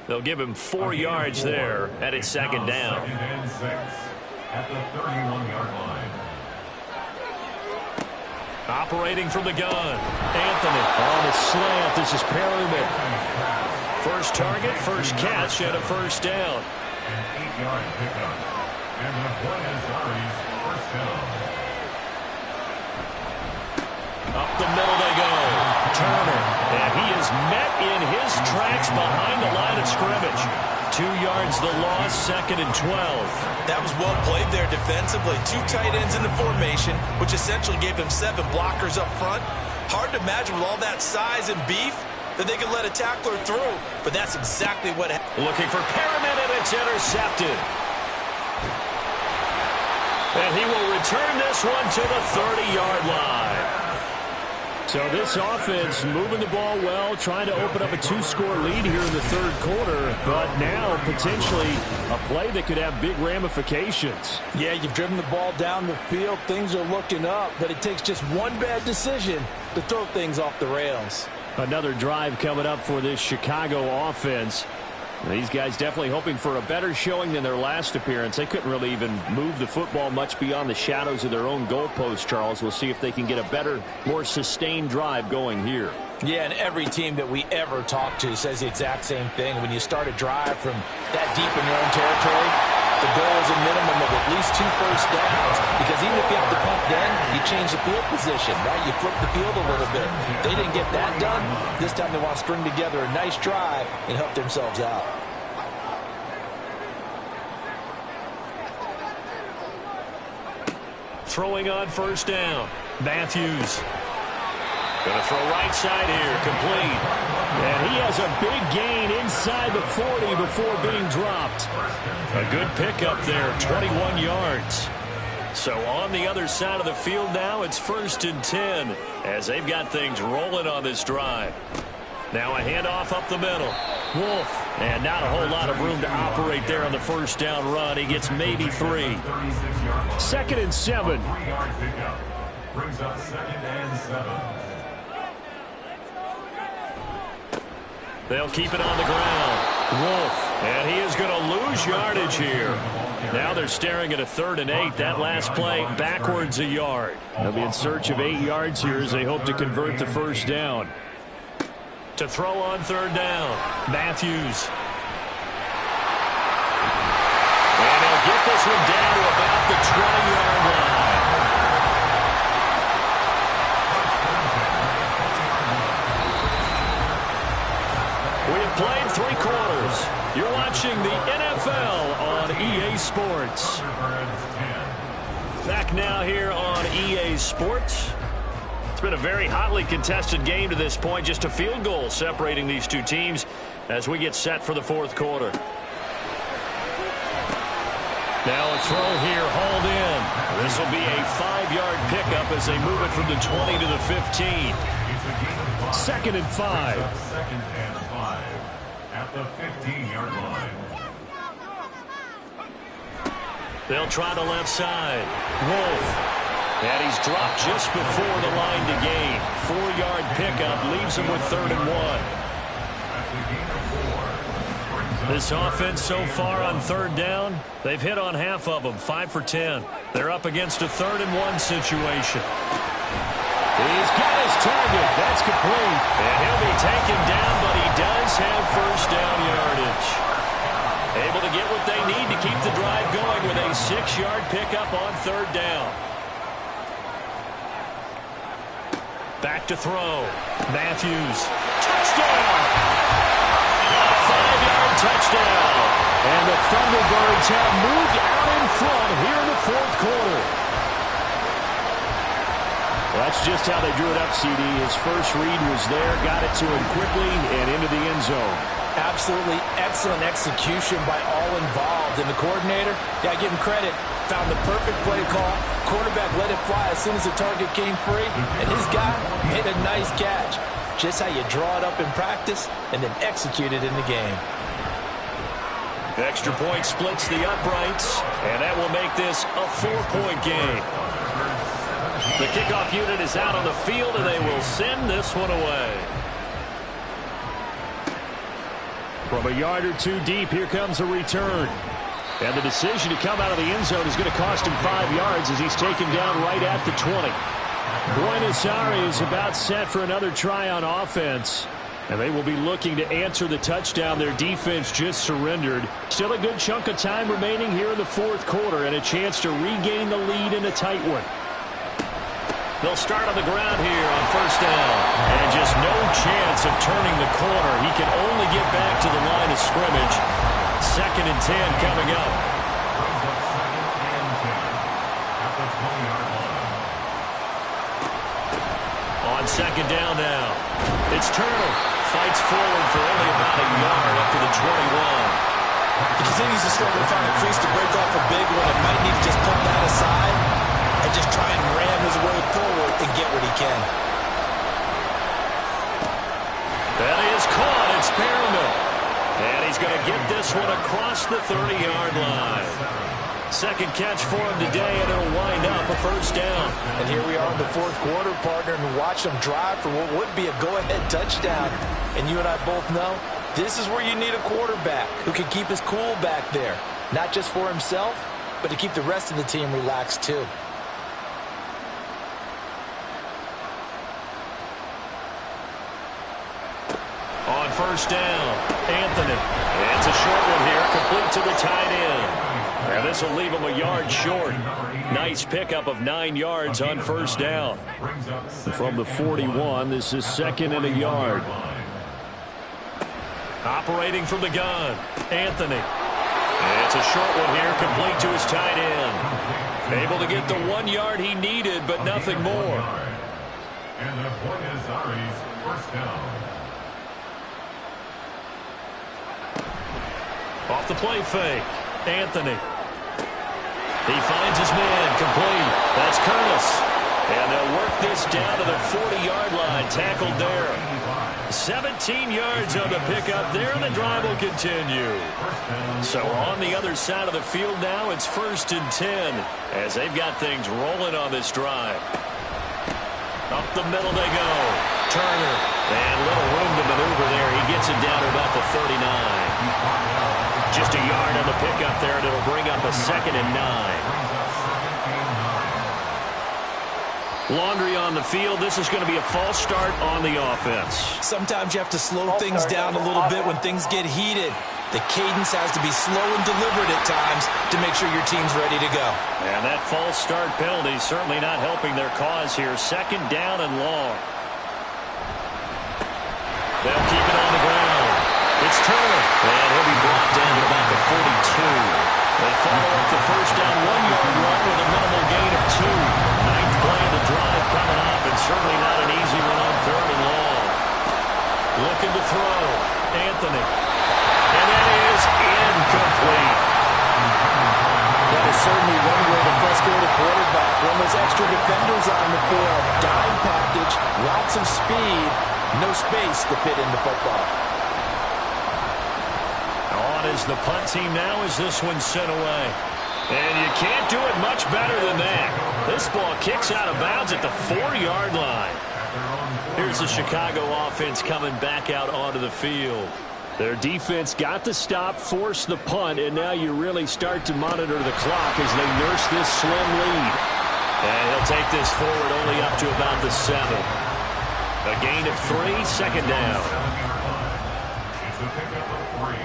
They'll give him 4 yards there, and it's 2nd down. At the 31-yard line. Operating from the gun, Anthony. On the slant, this is Perryman. First target, first catch, and a first down. An 8-yard pickup. And the Buenos Aires first down. Up the middle they go. Turner. And he is met in his tracks behind the line of scrimmage. 2 yards the loss, 2nd and 12. That was well played there defensively. 2 tight ends in the formation, which essentially gave them 7 blockers up front. Hard to imagine with all that size and beef that they could let a tackler through, but that's exactly what happened. Looking for Perriman, and it's intercepted. And he will return this one to the 30-yard line. So this offense moving the ball well, trying to open up a 2-score lead here in the 3rd quarter, but now potentially a play that could have big ramifications. Yeah, you've driven the ball down the field. Things are looking up, but it takes just one bad decision to throw things off the rails. Another drive coming up for this Chicago offense. These guys definitely hoping for a better showing than their last appearance. They couldn't really even move the football much beyond the shadows of their own goalpost, Charles. We'll see if they can get a better, more sustained drive going here. Yeah, and every team that we ever talk to says the exact same thing. When you start a drive from that deep in your own territory, the goal is a minimum of at least 2 first downs, because even if you have to punt then, you change the field position, right? You flip the field a little bit. They didn't get that done. This time they want to string together a nice drive and help themselves out. Throwing on first down, Matthews. Going to throw right side here, complete. And he has a big gain inside the 40 before being dropped. A good pickup there, 21 yards. So on the other side of the field now, it's 1st and 10 as they've got things rolling on this drive. Now a handoff up the middle. Wolf, and not a whole lot of room to operate there on the first down run. He gets maybe 3. 2nd and 7. 3-yard pickup brings up 2nd and 7. They'll keep it on the ground. Wolf, and he is going to lose yardage here. Now they're staring at a 3rd and 8. That last play backwards a yard. They'll be in search of 8 yards here as they hope to convert the first down. To throw on 3rd down, Matthews. And he'll get this one down to about the 20-yard line. We have played 3 quarters. You're watching the NFL on EA Sports. Back now here on EA Sports. It's been a very hotly contested game to this point. Just a field goal separating these two teams as we get set for the 4th quarter. Now a throw here, hauled in. This will be a 5-yard pickup as they move it from the 20 to the 15. 2nd and 5. 2nd and 5 at the 15-yard line. They'll try the left side. Wolf. And he's dropped just before the line to gain. 4-yard pickup leaves him with 3rd and 1. This offense so far on 3rd down, they've hit on half of them, 5 for 10. They're up against a 3rd and 1 situation. He's got his target. That's complete. And he'll be taken down, but he does have first down yardage. Able to get what they need to keep the drive going with a 6-yard pickup on 3rd down. Back to throw. Matthews. Touchdown! A 5-yard touchdown. And the Thunderbirds have moved out in front here in the 4th quarter. That's just how they drew it up, CD. His first read was there, got it to him quickly, and into the end zone. Absolutely excellent execution by all involved. And the coordinator, got to give him credit, found the perfect play call. Quarterback let it fly as soon as the target came free, and his guy made a nice catch. Just how you draw it up in practice and then execute it in the game. The extra point splits the uprights, and that will make this a 4-point game. The kickoff unit is out on the field, and they will send this one away. From a yard or 2 deep, here comes a return. And the decision to come out of the end zone is going to cost him 5 yards as he's taken down right at the 20. Buenos Aires is about set for another try on offense. And they will be looking to answer the touchdown their defense just surrendered. Still a good chunk of time remaining here in the 4th quarter and a chance to regain the lead in a tight one. They'll start on the ground here on first down. And just no chance of turning the corner. He can only get back to the line of scrimmage. 2nd and 10 coming up. On 2nd down now. It's Turner. Fights forward for only about a yard up to the 21. He continues to struggle to find a crease to break off a big one. It might need to just put that aside and just try and ram his way forward and get what he can. That is caught. It's Perriman. And he's going to get this one across the 30-yard line. 2nd catch for him today, and it'll wind up a first down. And here we are in the 4th quarter, partner, and watch them drive for what would be a go-ahead touchdown. And you and I both know this is where you need a quarterback who can keep his cool back there. Not just for himself, but to keep the rest of the team relaxed too. On first down, Anthony. It's a short one here, complete to the tight end. And this will leave him a yard short. Nice pickup of 9 yards on first down. From the 41, this is 2nd and a yard. Operating from the gun, Anthony. It's a short one here, complete to his tight end. Able to get the 1 yard he needed, but nothing more. And the Buenos Aires first down. Off the play fake. Anthony. He finds his man. Complete. That's Curtis. And they'll work this down to the 40-yard line. Tackled there. 17 yards on the pickup there, and the drive will continue. So on the other side of the field now, it's 1st and 10 as they've got things rolling on this drive. Up the middle they go. Turner. And little room to maneuver there. He gets it down to about the 39. Just a yard on the pickup there, and it'll bring up a 2nd and 9. Laundry on the field. This is going to be a false start on the offense. Sometimes you have to slow things down a little bit when things get heated. The cadence has to be slow and deliberate at times to make sure your team's ready to go. And that false start penalty is certainly not helping their cause here. 2nd down and long. They'll keep it on the ground. It's Turner. And he'll be brought down to about the 42. They follow up the first down 1-yard run with a minimal gain of 2. 9th play of the drive coming up, and certainly not an easy one on 3rd and long. Looking to throw. Anthony. And that is incomplete. That is certainly one way to frustrate a quarterback when there's extra defenders on the field. Dime package, lots of speed, no space to fit in the football. On is the punt team now as this one's sent away. And you can't do it much better than that. This ball kicks out of bounds at the 4-yard line. Here's the Chicago offense coming back out onto the field. Their defense got the stop, forced the punt, and now you really start to monitor the clock as they nurse this slim lead. And he'll take this forward only up to about the 7. A gain of 3, 2nd down. It's a pickup of 3.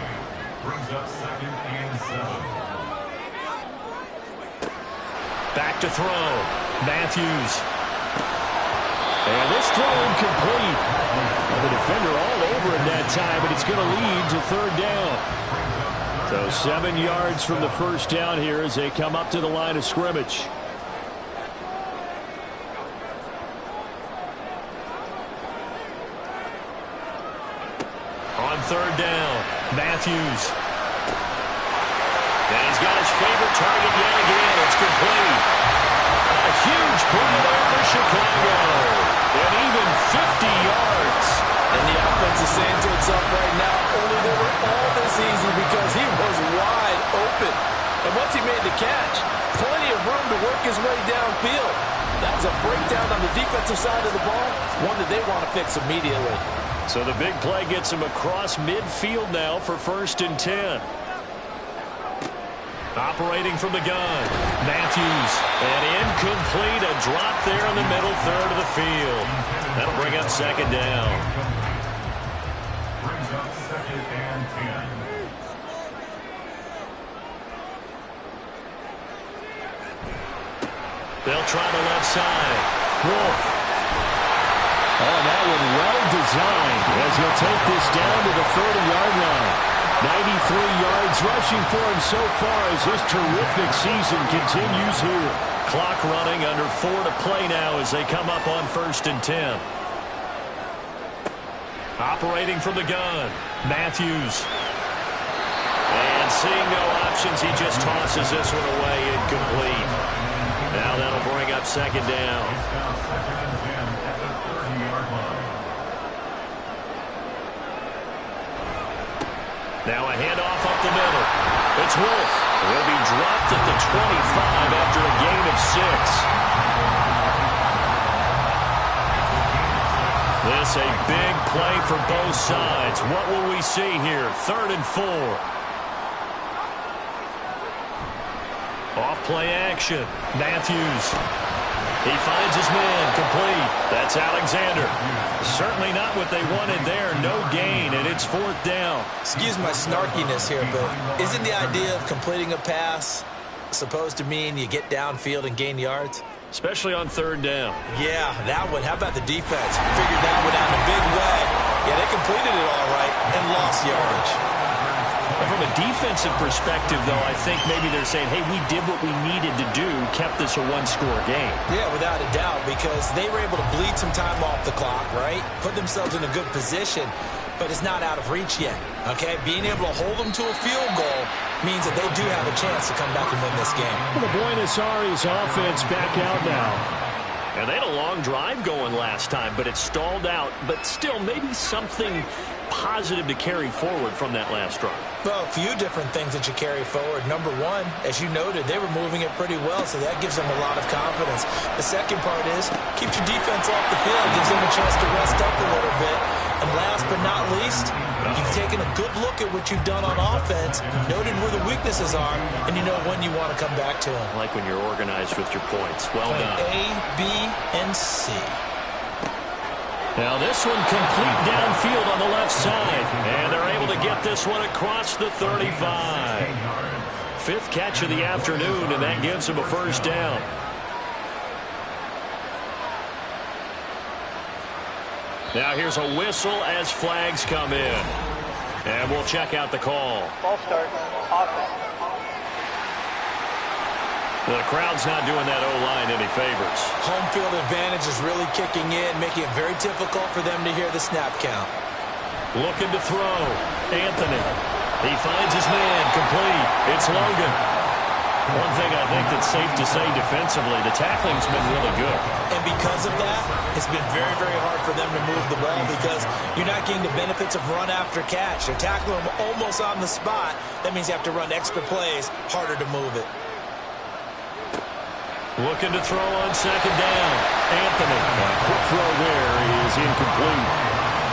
Brings up 2nd and 7. Back to throw. Matthews. And this throw incomplete. Well, the defender all over it that time, but it's going to lead to 3rd down. So 7 yards from the first down here as they come up to the line of scrimmage. On 3rd down, Matthews. And he's got his favorite target yet again. It's complete. A huge play there for Chicago. And even 50 yards. And the offense is saying to itself right now, only they were all this easy because he was wide open. And once he made the catch, plenty of room to work his way downfield. That was a breakdown on the defensive side of the ball, one that they want to fix immediately. So the big play gets him across midfield now for 1st and 10. Operating from the gun, Matthews. And incomplete, a drop there in the middle 3rd of the field. That'll bring up 2nd down. Brings up 2nd and 10. They'll try the left side. Wolf. Oh, that one well designed as he'll take this down to the 30-yard line. 93 yards rushing for him so far as his terrific season continues here. Clock running, under 4 to play now as they come up on 1st and 10. Operating from the gun, Matthews. And seeing no options, he just tosses this one away, incomplete. Now that'll bring up 2nd down. Now a handoff up the middle. It's Wolf. He'll be dropped at the 25 after a gain of 6. This a big play for both sides. What will we see here? 3rd and 4. Off play action. Matthews. He finds his man, complete. That's Alexander. Certainly not what they wanted there. No gain, and it's 4th down. Excuse my snarkiness here, but isn't the idea of completing a pass supposed to mean you get downfield and gain yards? Especially on 3rd down. Yeah, that one. How about the defense? Figured that one out in a big way. Yeah, they completed it all right and lost yardage. And from a defensive perspective, though, I think maybe they're saying, hey, we did what we needed to do, kept this a one-score game. Yeah, without a doubt, because they were able to bleed some time off the clock, right? Put themselves in a good position, but it's not out of reach yet, okay? Being able to hold them to a field goal means that they do have a chance to come back and win this game. Well, the Buenos Aires offense back out now. And they had a long drive going last time, but it stalled out. But still, maybe something positive to carry forward from that last drive. Well, a few different things that you carry forward. Number one, as you noted, they were moving it pretty well, so that gives them a lot of confidence. The second part is, keeps your defense off the field, gives them a chance to rest up a little bit. And last but not least, you've taken a good look at what you've done on offense, noted where the weaknesses are, and you know when you want to come back to them. I like when you're organized with your points. Well done. A, B, and C. Now this one complete downfield on the left side. And they're able to get this one across the 35. Fifth catch of the afternoon, and that gives them a first down. Now here's a whistle as flags come in. And we'll check out the call. Ball start. Offense. The crowd's not doing that O-line any favors. Home field advantage is really kicking in, making it very difficult for them to hear the snap count. Looking to throw. Anthony. He finds his man. Complete. It's Logan. One thing I think that's safe to say defensively, the tackling's been really good. And because of that, it's been very, very hard for them to move the ball because you're not getting the benefits of run after catch. They're tackling them almost on the spot. That means you have to run extra plays, harder to move it. Looking to throw on second down. Anthony. Quick throw there is incomplete.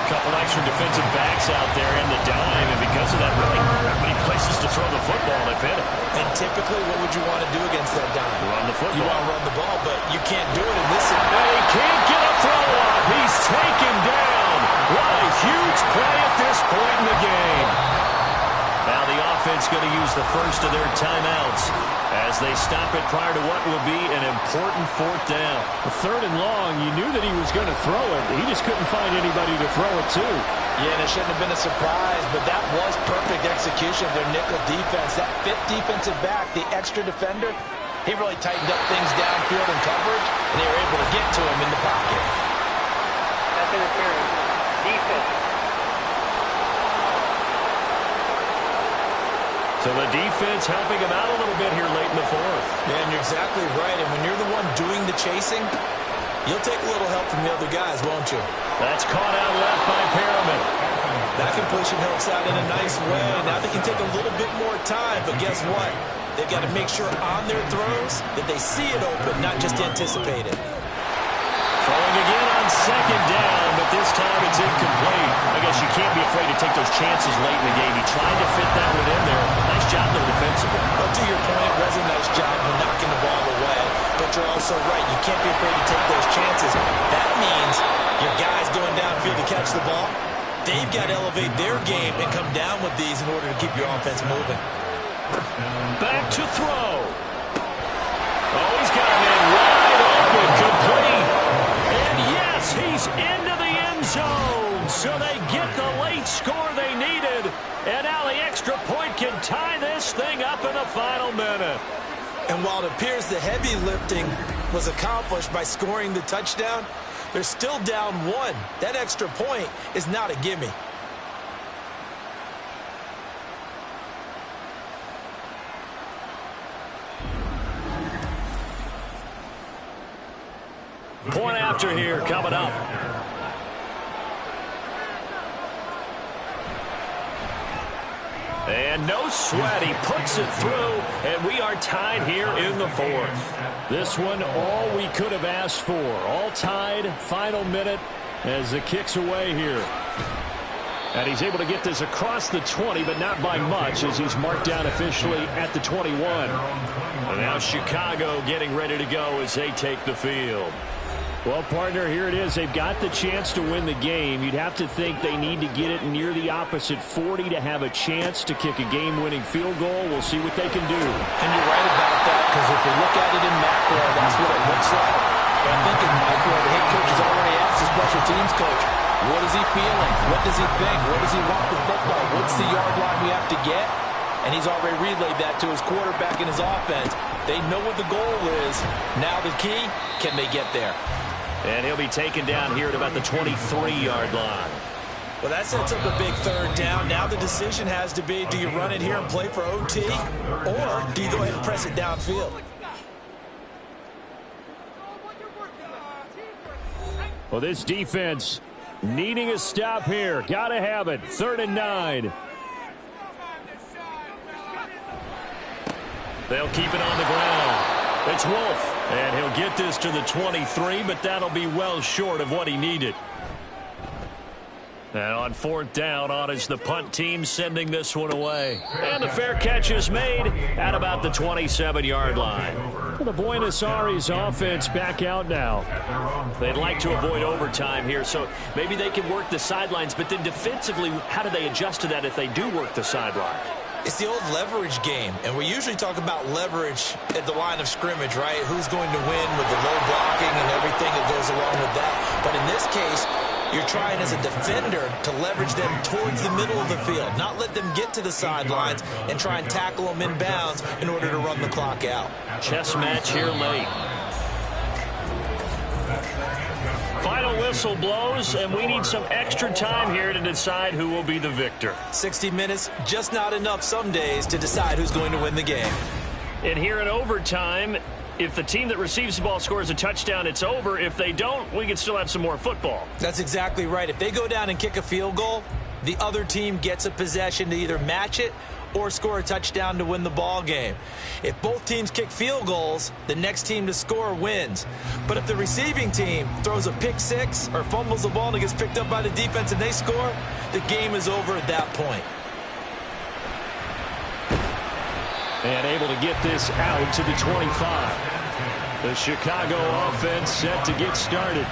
Couple extra defensive backs out there in the dime, and because of that, really not many places to throw the football if hit it. And typically, what would you want to do against that dime? Run the football. You want to run the ball, but you can't do it in this. And he can't get a throw off. He's taken down. What a huge play at this point in the game. Now the offense going to use the first of their timeouts as they stop it prior to what will be an important fourth down. The third and long, you knew that he was going to throw it. He just couldn't find anybody to throw it to. Yeah, and it shouldn't have been a surprise, but that was perfect execution of their nickel defense. That fifth defensive back, the extra defender, he really tightened up things downfield in coverage, and they were able to get to him in the pocket. That's interference. Defense. So the defense helping him out a little bit here late in the fourth. Yeah, and you're exactly right. And when you're the one doing the chasing, you'll take a little help from the other guys, won't you? That's caught out left by Perriman. That completion helps out in a nice way. Now they can take a little bit more time, but guess what? They've got to make sure on their throws that they see it open, not just anticipate it. Throwing again on second down, but this time it's incomplete. I guess you can't be afraid to take those chances late in the game. He tried to fit that one in there. Nice job, though, defensively. Well, to your point, it was a nice job of knocking the ball away. But you're also right. You can't be afraid to take those chances. That means your guys going downfield to catch the ball, they've got to elevate their game and come down with these in order to keep your offense moving. Back to throw. Oh, he's got him in wide open, complete. And yes, he's into the end zone. So they get the late score they needed. And now the extra point can tie this thing up in the final minute. And while it appears the heavy lifting was accomplished by scoring the touchdown, they're still down one. That extra point is not a gimme. Point after here coming up. And no sweat, he puts it through, and we are tied here in the fourth. This one, all we could have asked for. All tied, final minute as the kick's away here. And he's able to get this across the 20, but not by much, as he's marked down officially at the 21. And now Chicago getting ready to go as they take the field. Well, partner, here it is. They've got the chance to win the game. You'd have to think they need to get it near the opposite 40 to have a chance to kick a game-winning field goal. We'll see what they can do. And you're right about that, because if you look at it in macro, that's what it looks like. But I think in micro, the head coach has already asked the special teams coach, What is he feeling? What does he think? What does he want the football? What's the yard line we have to get? And he's already relayed that to his quarterback and his offense. They know what the goal is. Now the key, can they get there? And he'll be taken down here at about the 23-yard line. Well, that sets up a big third down. Now the decision has to be, do you run it here and play for OT, or do you go ahead and press it downfield? Well, this defense needing a stop here. Got to have it. 3rd and 9. They'll keep it on the ground. It's Wolf. And he'll get this to the 23, but that'll be well short of what he needed. And on 4th down, on is the punt team sending this one away. And the fair catch is made at about the 27-yard line. Well, the Buenos Aires offense back out now. They'd like to avoid overtime here, so maybe they can work the sidelines, but then defensively, how do they adjust to that if they do work the sideline? It's the old leverage game, and we usually talk about leverage at the line of scrimmage, right? Who's going to win with the low blocking and everything that goes along with that. But in this case, you're trying as a defender to leverage them towards the middle of the field, not let them get to the sidelines and try and tackle them in bounds in order to run the clock out. Chess match here late. Final whistle blows, and we need some extra time here to decide who will be the victor. 60 minutes, just not enough some days to decide who's going to win the game. And here in overtime, if the team that receives the ball scores a touchdown, it's over. If they don't, we can still have some more football. That's exactly right. If they go down and kick a field goal, the other team gets a possession to either match it or score a touchdown to win the ball game. If both teams kick field goals, the next team to score wins. But if the receiving team throws a pick six or fumbles the ball and it gets picked up by the defense and they score, the game is over at that point. And able to get this out to the 25. The Chicago offense set to get started.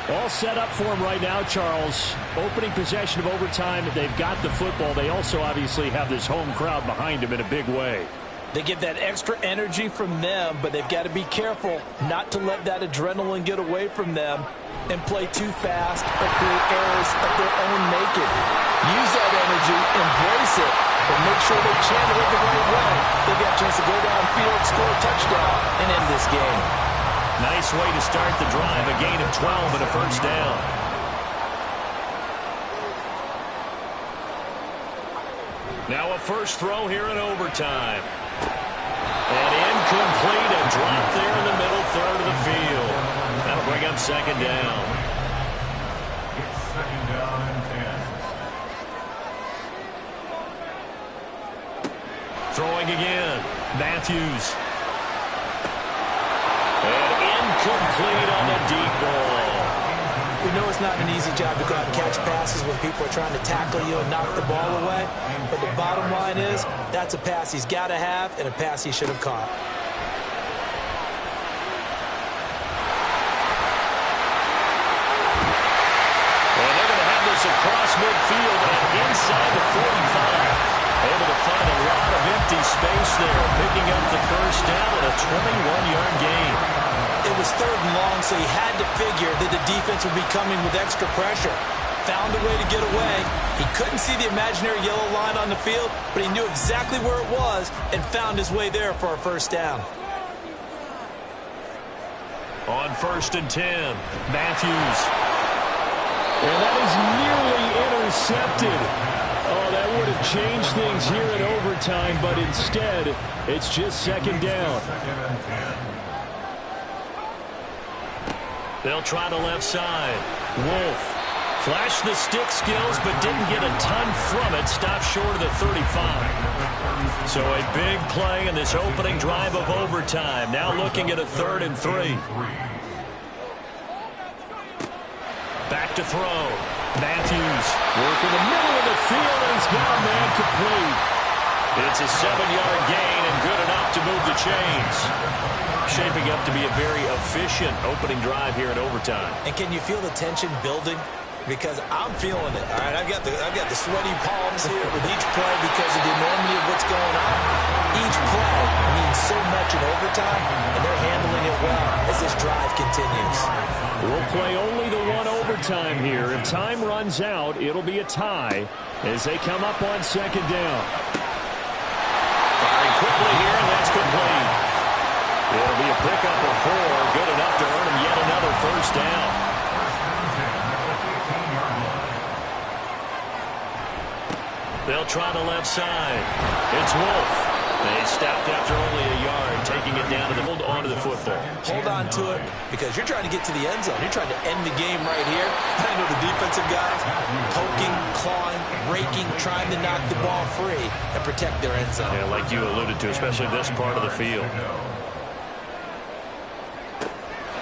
All set up for him right now, Charles. Opening possession of overtime. They've got the football. They also obviously have this home crowd behind them in a big way. They get that extra energy from them, but they've got to be careful not to let that adrenaline get away from them and play too fast or create errors of their own making. Use that energy, embrace it, but make sure they channel it the right way. They've got a chance to go downfield, score a touchdown, and end this game. Nice way to start the drive, a gain of 12 and a first down. Now a first throw here in overtime. And incomplete, a drop there in the middle third of the field. That'll bring up 2nd down. It's 2nd down and 10. Throwing again, Matthews. And incomplete on the deep ball. We know it's not an easy job to go out and catch passes when people are trying to tackle you and knock the ball away. But the bottom line is, that's a pass he's got to have and a pass he should have caught. And they're going to have this across midfield and inside the 45. Able to find a lot of empty space there, picking up the first down and a 21-yard gain. It was 3rd and long, so he had to figure that the defense would be coming with extra pressure. Found a way to get away. He couldn't see the imaginary yellow line on the field, but he knew exactly where it was and found his way there for a first down. On 1st and 10, Matthews. And that is nearly intercepted. Oh, that would have changed things here in overtime, but instead, it's just 2nd down. They'll try the left side. Wolf flashed the stick skills, but didn't get a ton from it. Stopped short of the 35. So a big play in this opening drive of overtime. Now looking at a 3rd and 3. Back to throw. Matthews working the middle of the field, and he's got a man complete. It's a 7-yard gain and good enough to move the chains. Shaping up to be a very efficient opening drive here in overtime. And can you feel the tension building? Because I'm feeling it. All right, I've got the sweaty palms here with each play because of the enormity of what's going on. Each play means so much in overtime, and they're handling it well as this drive continues. We'll play only the one overtime here. If time runs out, it'll be a tie as they come up on second down. Firing quickly here, and that's complete. It'll be a pickup of 4, good enough to earn him yet another first down. They'll try the left side. It's Wolf. They stopped after only a yard, taking it down to the hold on to the football. Hold on to it because you're trying to get to the end zone. You're trying to end the game right here. I know the defensive guys poking, clawing, raking, trying to knock the ball free and protect their end zone. Yeah, like you alluded to, especially this part of the field.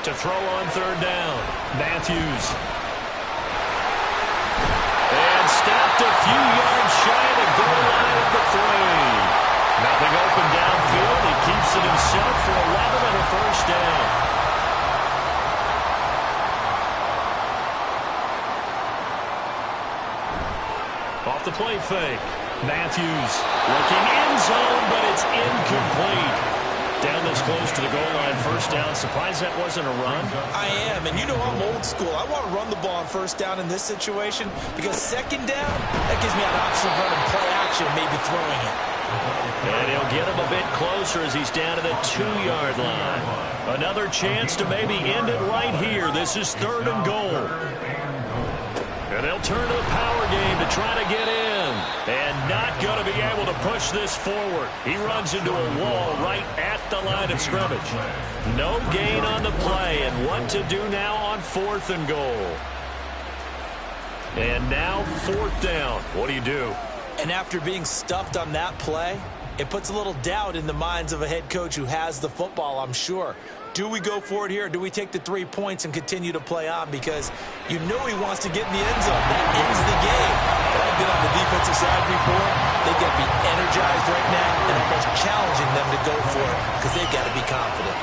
To throw on third down, Matthews. And stopped a few yards shy of the goal line of the 3. Nothing open downfield. He keeps it himself for 11 and a first down. Off the play fake. Matthews looking end zone, but it's incomplete. Down this close to the goal line, first down. Surprised that wasn't a run? I am, and you know I'm old school. I want to run the ball on first down in this situation because second down, that gives me an option of running play action and maybe throwing it. And he'll get him a bit closer as he's down to the 2-yard line. Another chance to maybe end it right here. This is 3rd and goal. And they'll turn to the power game to try to get in. And not going to be able to push this forward. He runs into a wall right at the line of scrimmage. No gain on the play. And what to do now on 4th and goal. And now 4th down. What do you do? And after being stuffed on that play, it puts a little doubt in the minds of a head coach who has the football, I'm sure. Do we go for it here, or do we take the 3 points and continue to play on? Because you know he wants to get in the end zone. That ends the game. But I've been on the defensive side before. They've got to be energized right now and almost challenging them to go for it because they've got to be confident.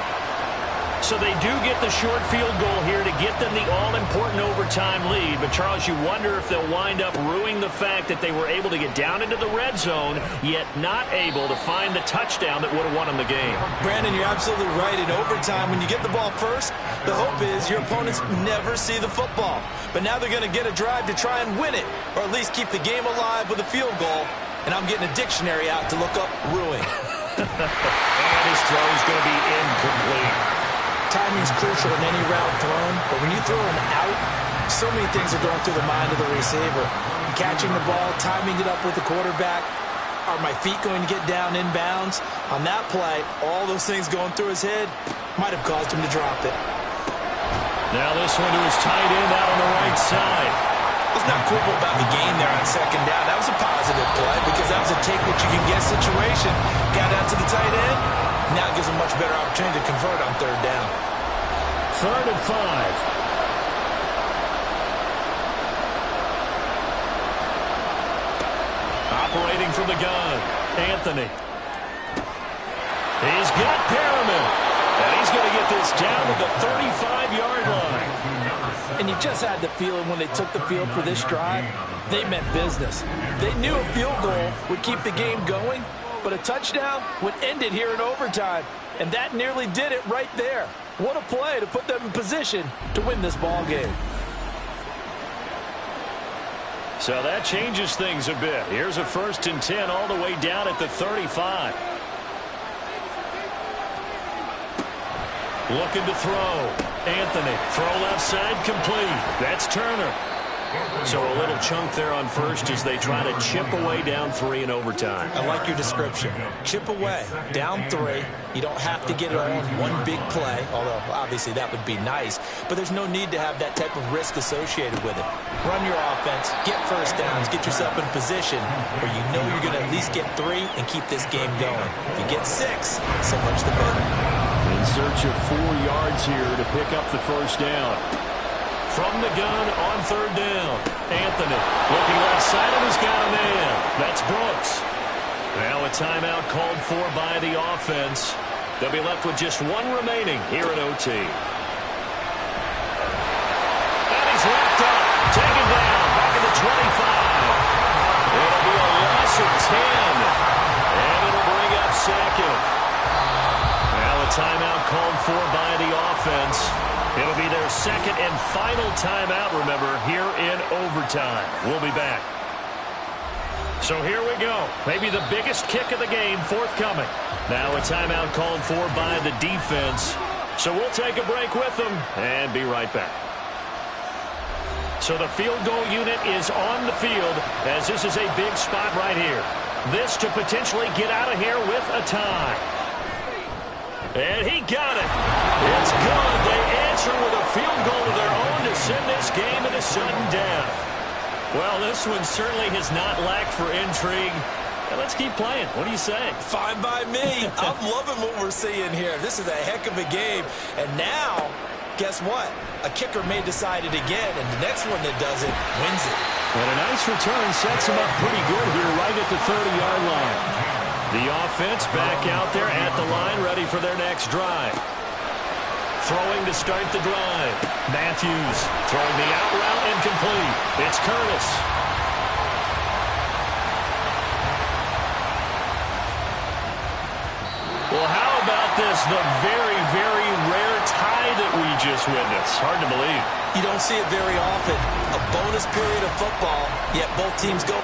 So they do get the short field goal here to get them the all-important overtime lead. But, Charles, you wonder if they'll wind up ruining the fact that they were able to get down into the red zone, yet not able to find the touchdown that would have won them the game. Brandon, you're absolutely right. In overtime, when you get the ball first, the hope is your opponents never see the football. But now they're going to get a drive to try and win it, or at least keep the game alive with a field goal. And I'm getting a dictionary out to look up ruin. And his throw is going to be incomplete. Timing is crucial in any route thrown, but when you throw an out, so many things are going through the mind of the receiver. Catching the ball, timing it up with the quarterback. Are my feet going to get down inbounds? On that play, all those things going through his head might have caused him to drop it. Now this one to his tight end out on the right side. Let's not quibble about the game there on second down. That was a positive play because that was a take-what-you-can-get situation. Got out to the tight end. Now it gives him a much better opportunity to convert on third down. 3rd and 5. Operating from the gun, Anthony. He's got Perriman. And he's going to get this down to the 35-yard line. And you just had the feeling when they took the field for this drive, they meant business. They knew a field goal would keep the game going, but a touchdown would end it here in overtime. And that nearly did it right there. What a play to put them in position to win this ball game. So that changes things a bit. Here's a 1st and 10 all the way down at the 35. Looking to throw. Anthony. Throw left side complete. That's Turner. So a little chunk there on first as they try to chip away down 3 in overtime. I like your description. Chip away. Down 3. You don't have to get it all in one big play, although obviously that would be nice. But there's no need to have that type of risk associated with it. Run your offense. Get first downs. Get yourself in position where you know you're going to at least get 3 and keep this game going. If you get 6, so much the better. In search of 4 yards here to pick up the first down. From the gun on third down. Anthony looking left side and he's got a man. That's Brooks. Now a timeout called for by the offense. They'll be left with just 1 remaining here at OT. And he's wrapped up. Taken down. Back at the 25. It'll be a loss of 10. And it'll bring up second. timeout called for by the offense. It'll be their second and final timeout, remember, here in overtime. We'll be back. So here we go. Maybe the biggest kick of the game forthcoming. Now a timeout called for by the defense. So we'll take a break with them and be right back. So the field goal unit is on the field as this is a big spot right here. This to potentially get out of here with a tie. And he got it. It's good. They answer with a field goal of their own to send this game into sudden death. Well, this one certainly has not lacked for intrigue. And let's keep playing. What do you say? Fine by me. I'm loving what we're seeing here. This is a heck of a game. And now, guess what? A kicker may decide it again, and the next one that does it wins it. And a nice return sets him up pretty good here right at the 30-yard line. The offense back out there at the line, ready for their next drive. Throwing to start the drive. Matthews throwing the out route incomplete. It's Curtis. Well, how about this? The very, very rare tie that we just witnessed. Hard to believe. You don't see it very often. A bonus period of football, yet both teams go.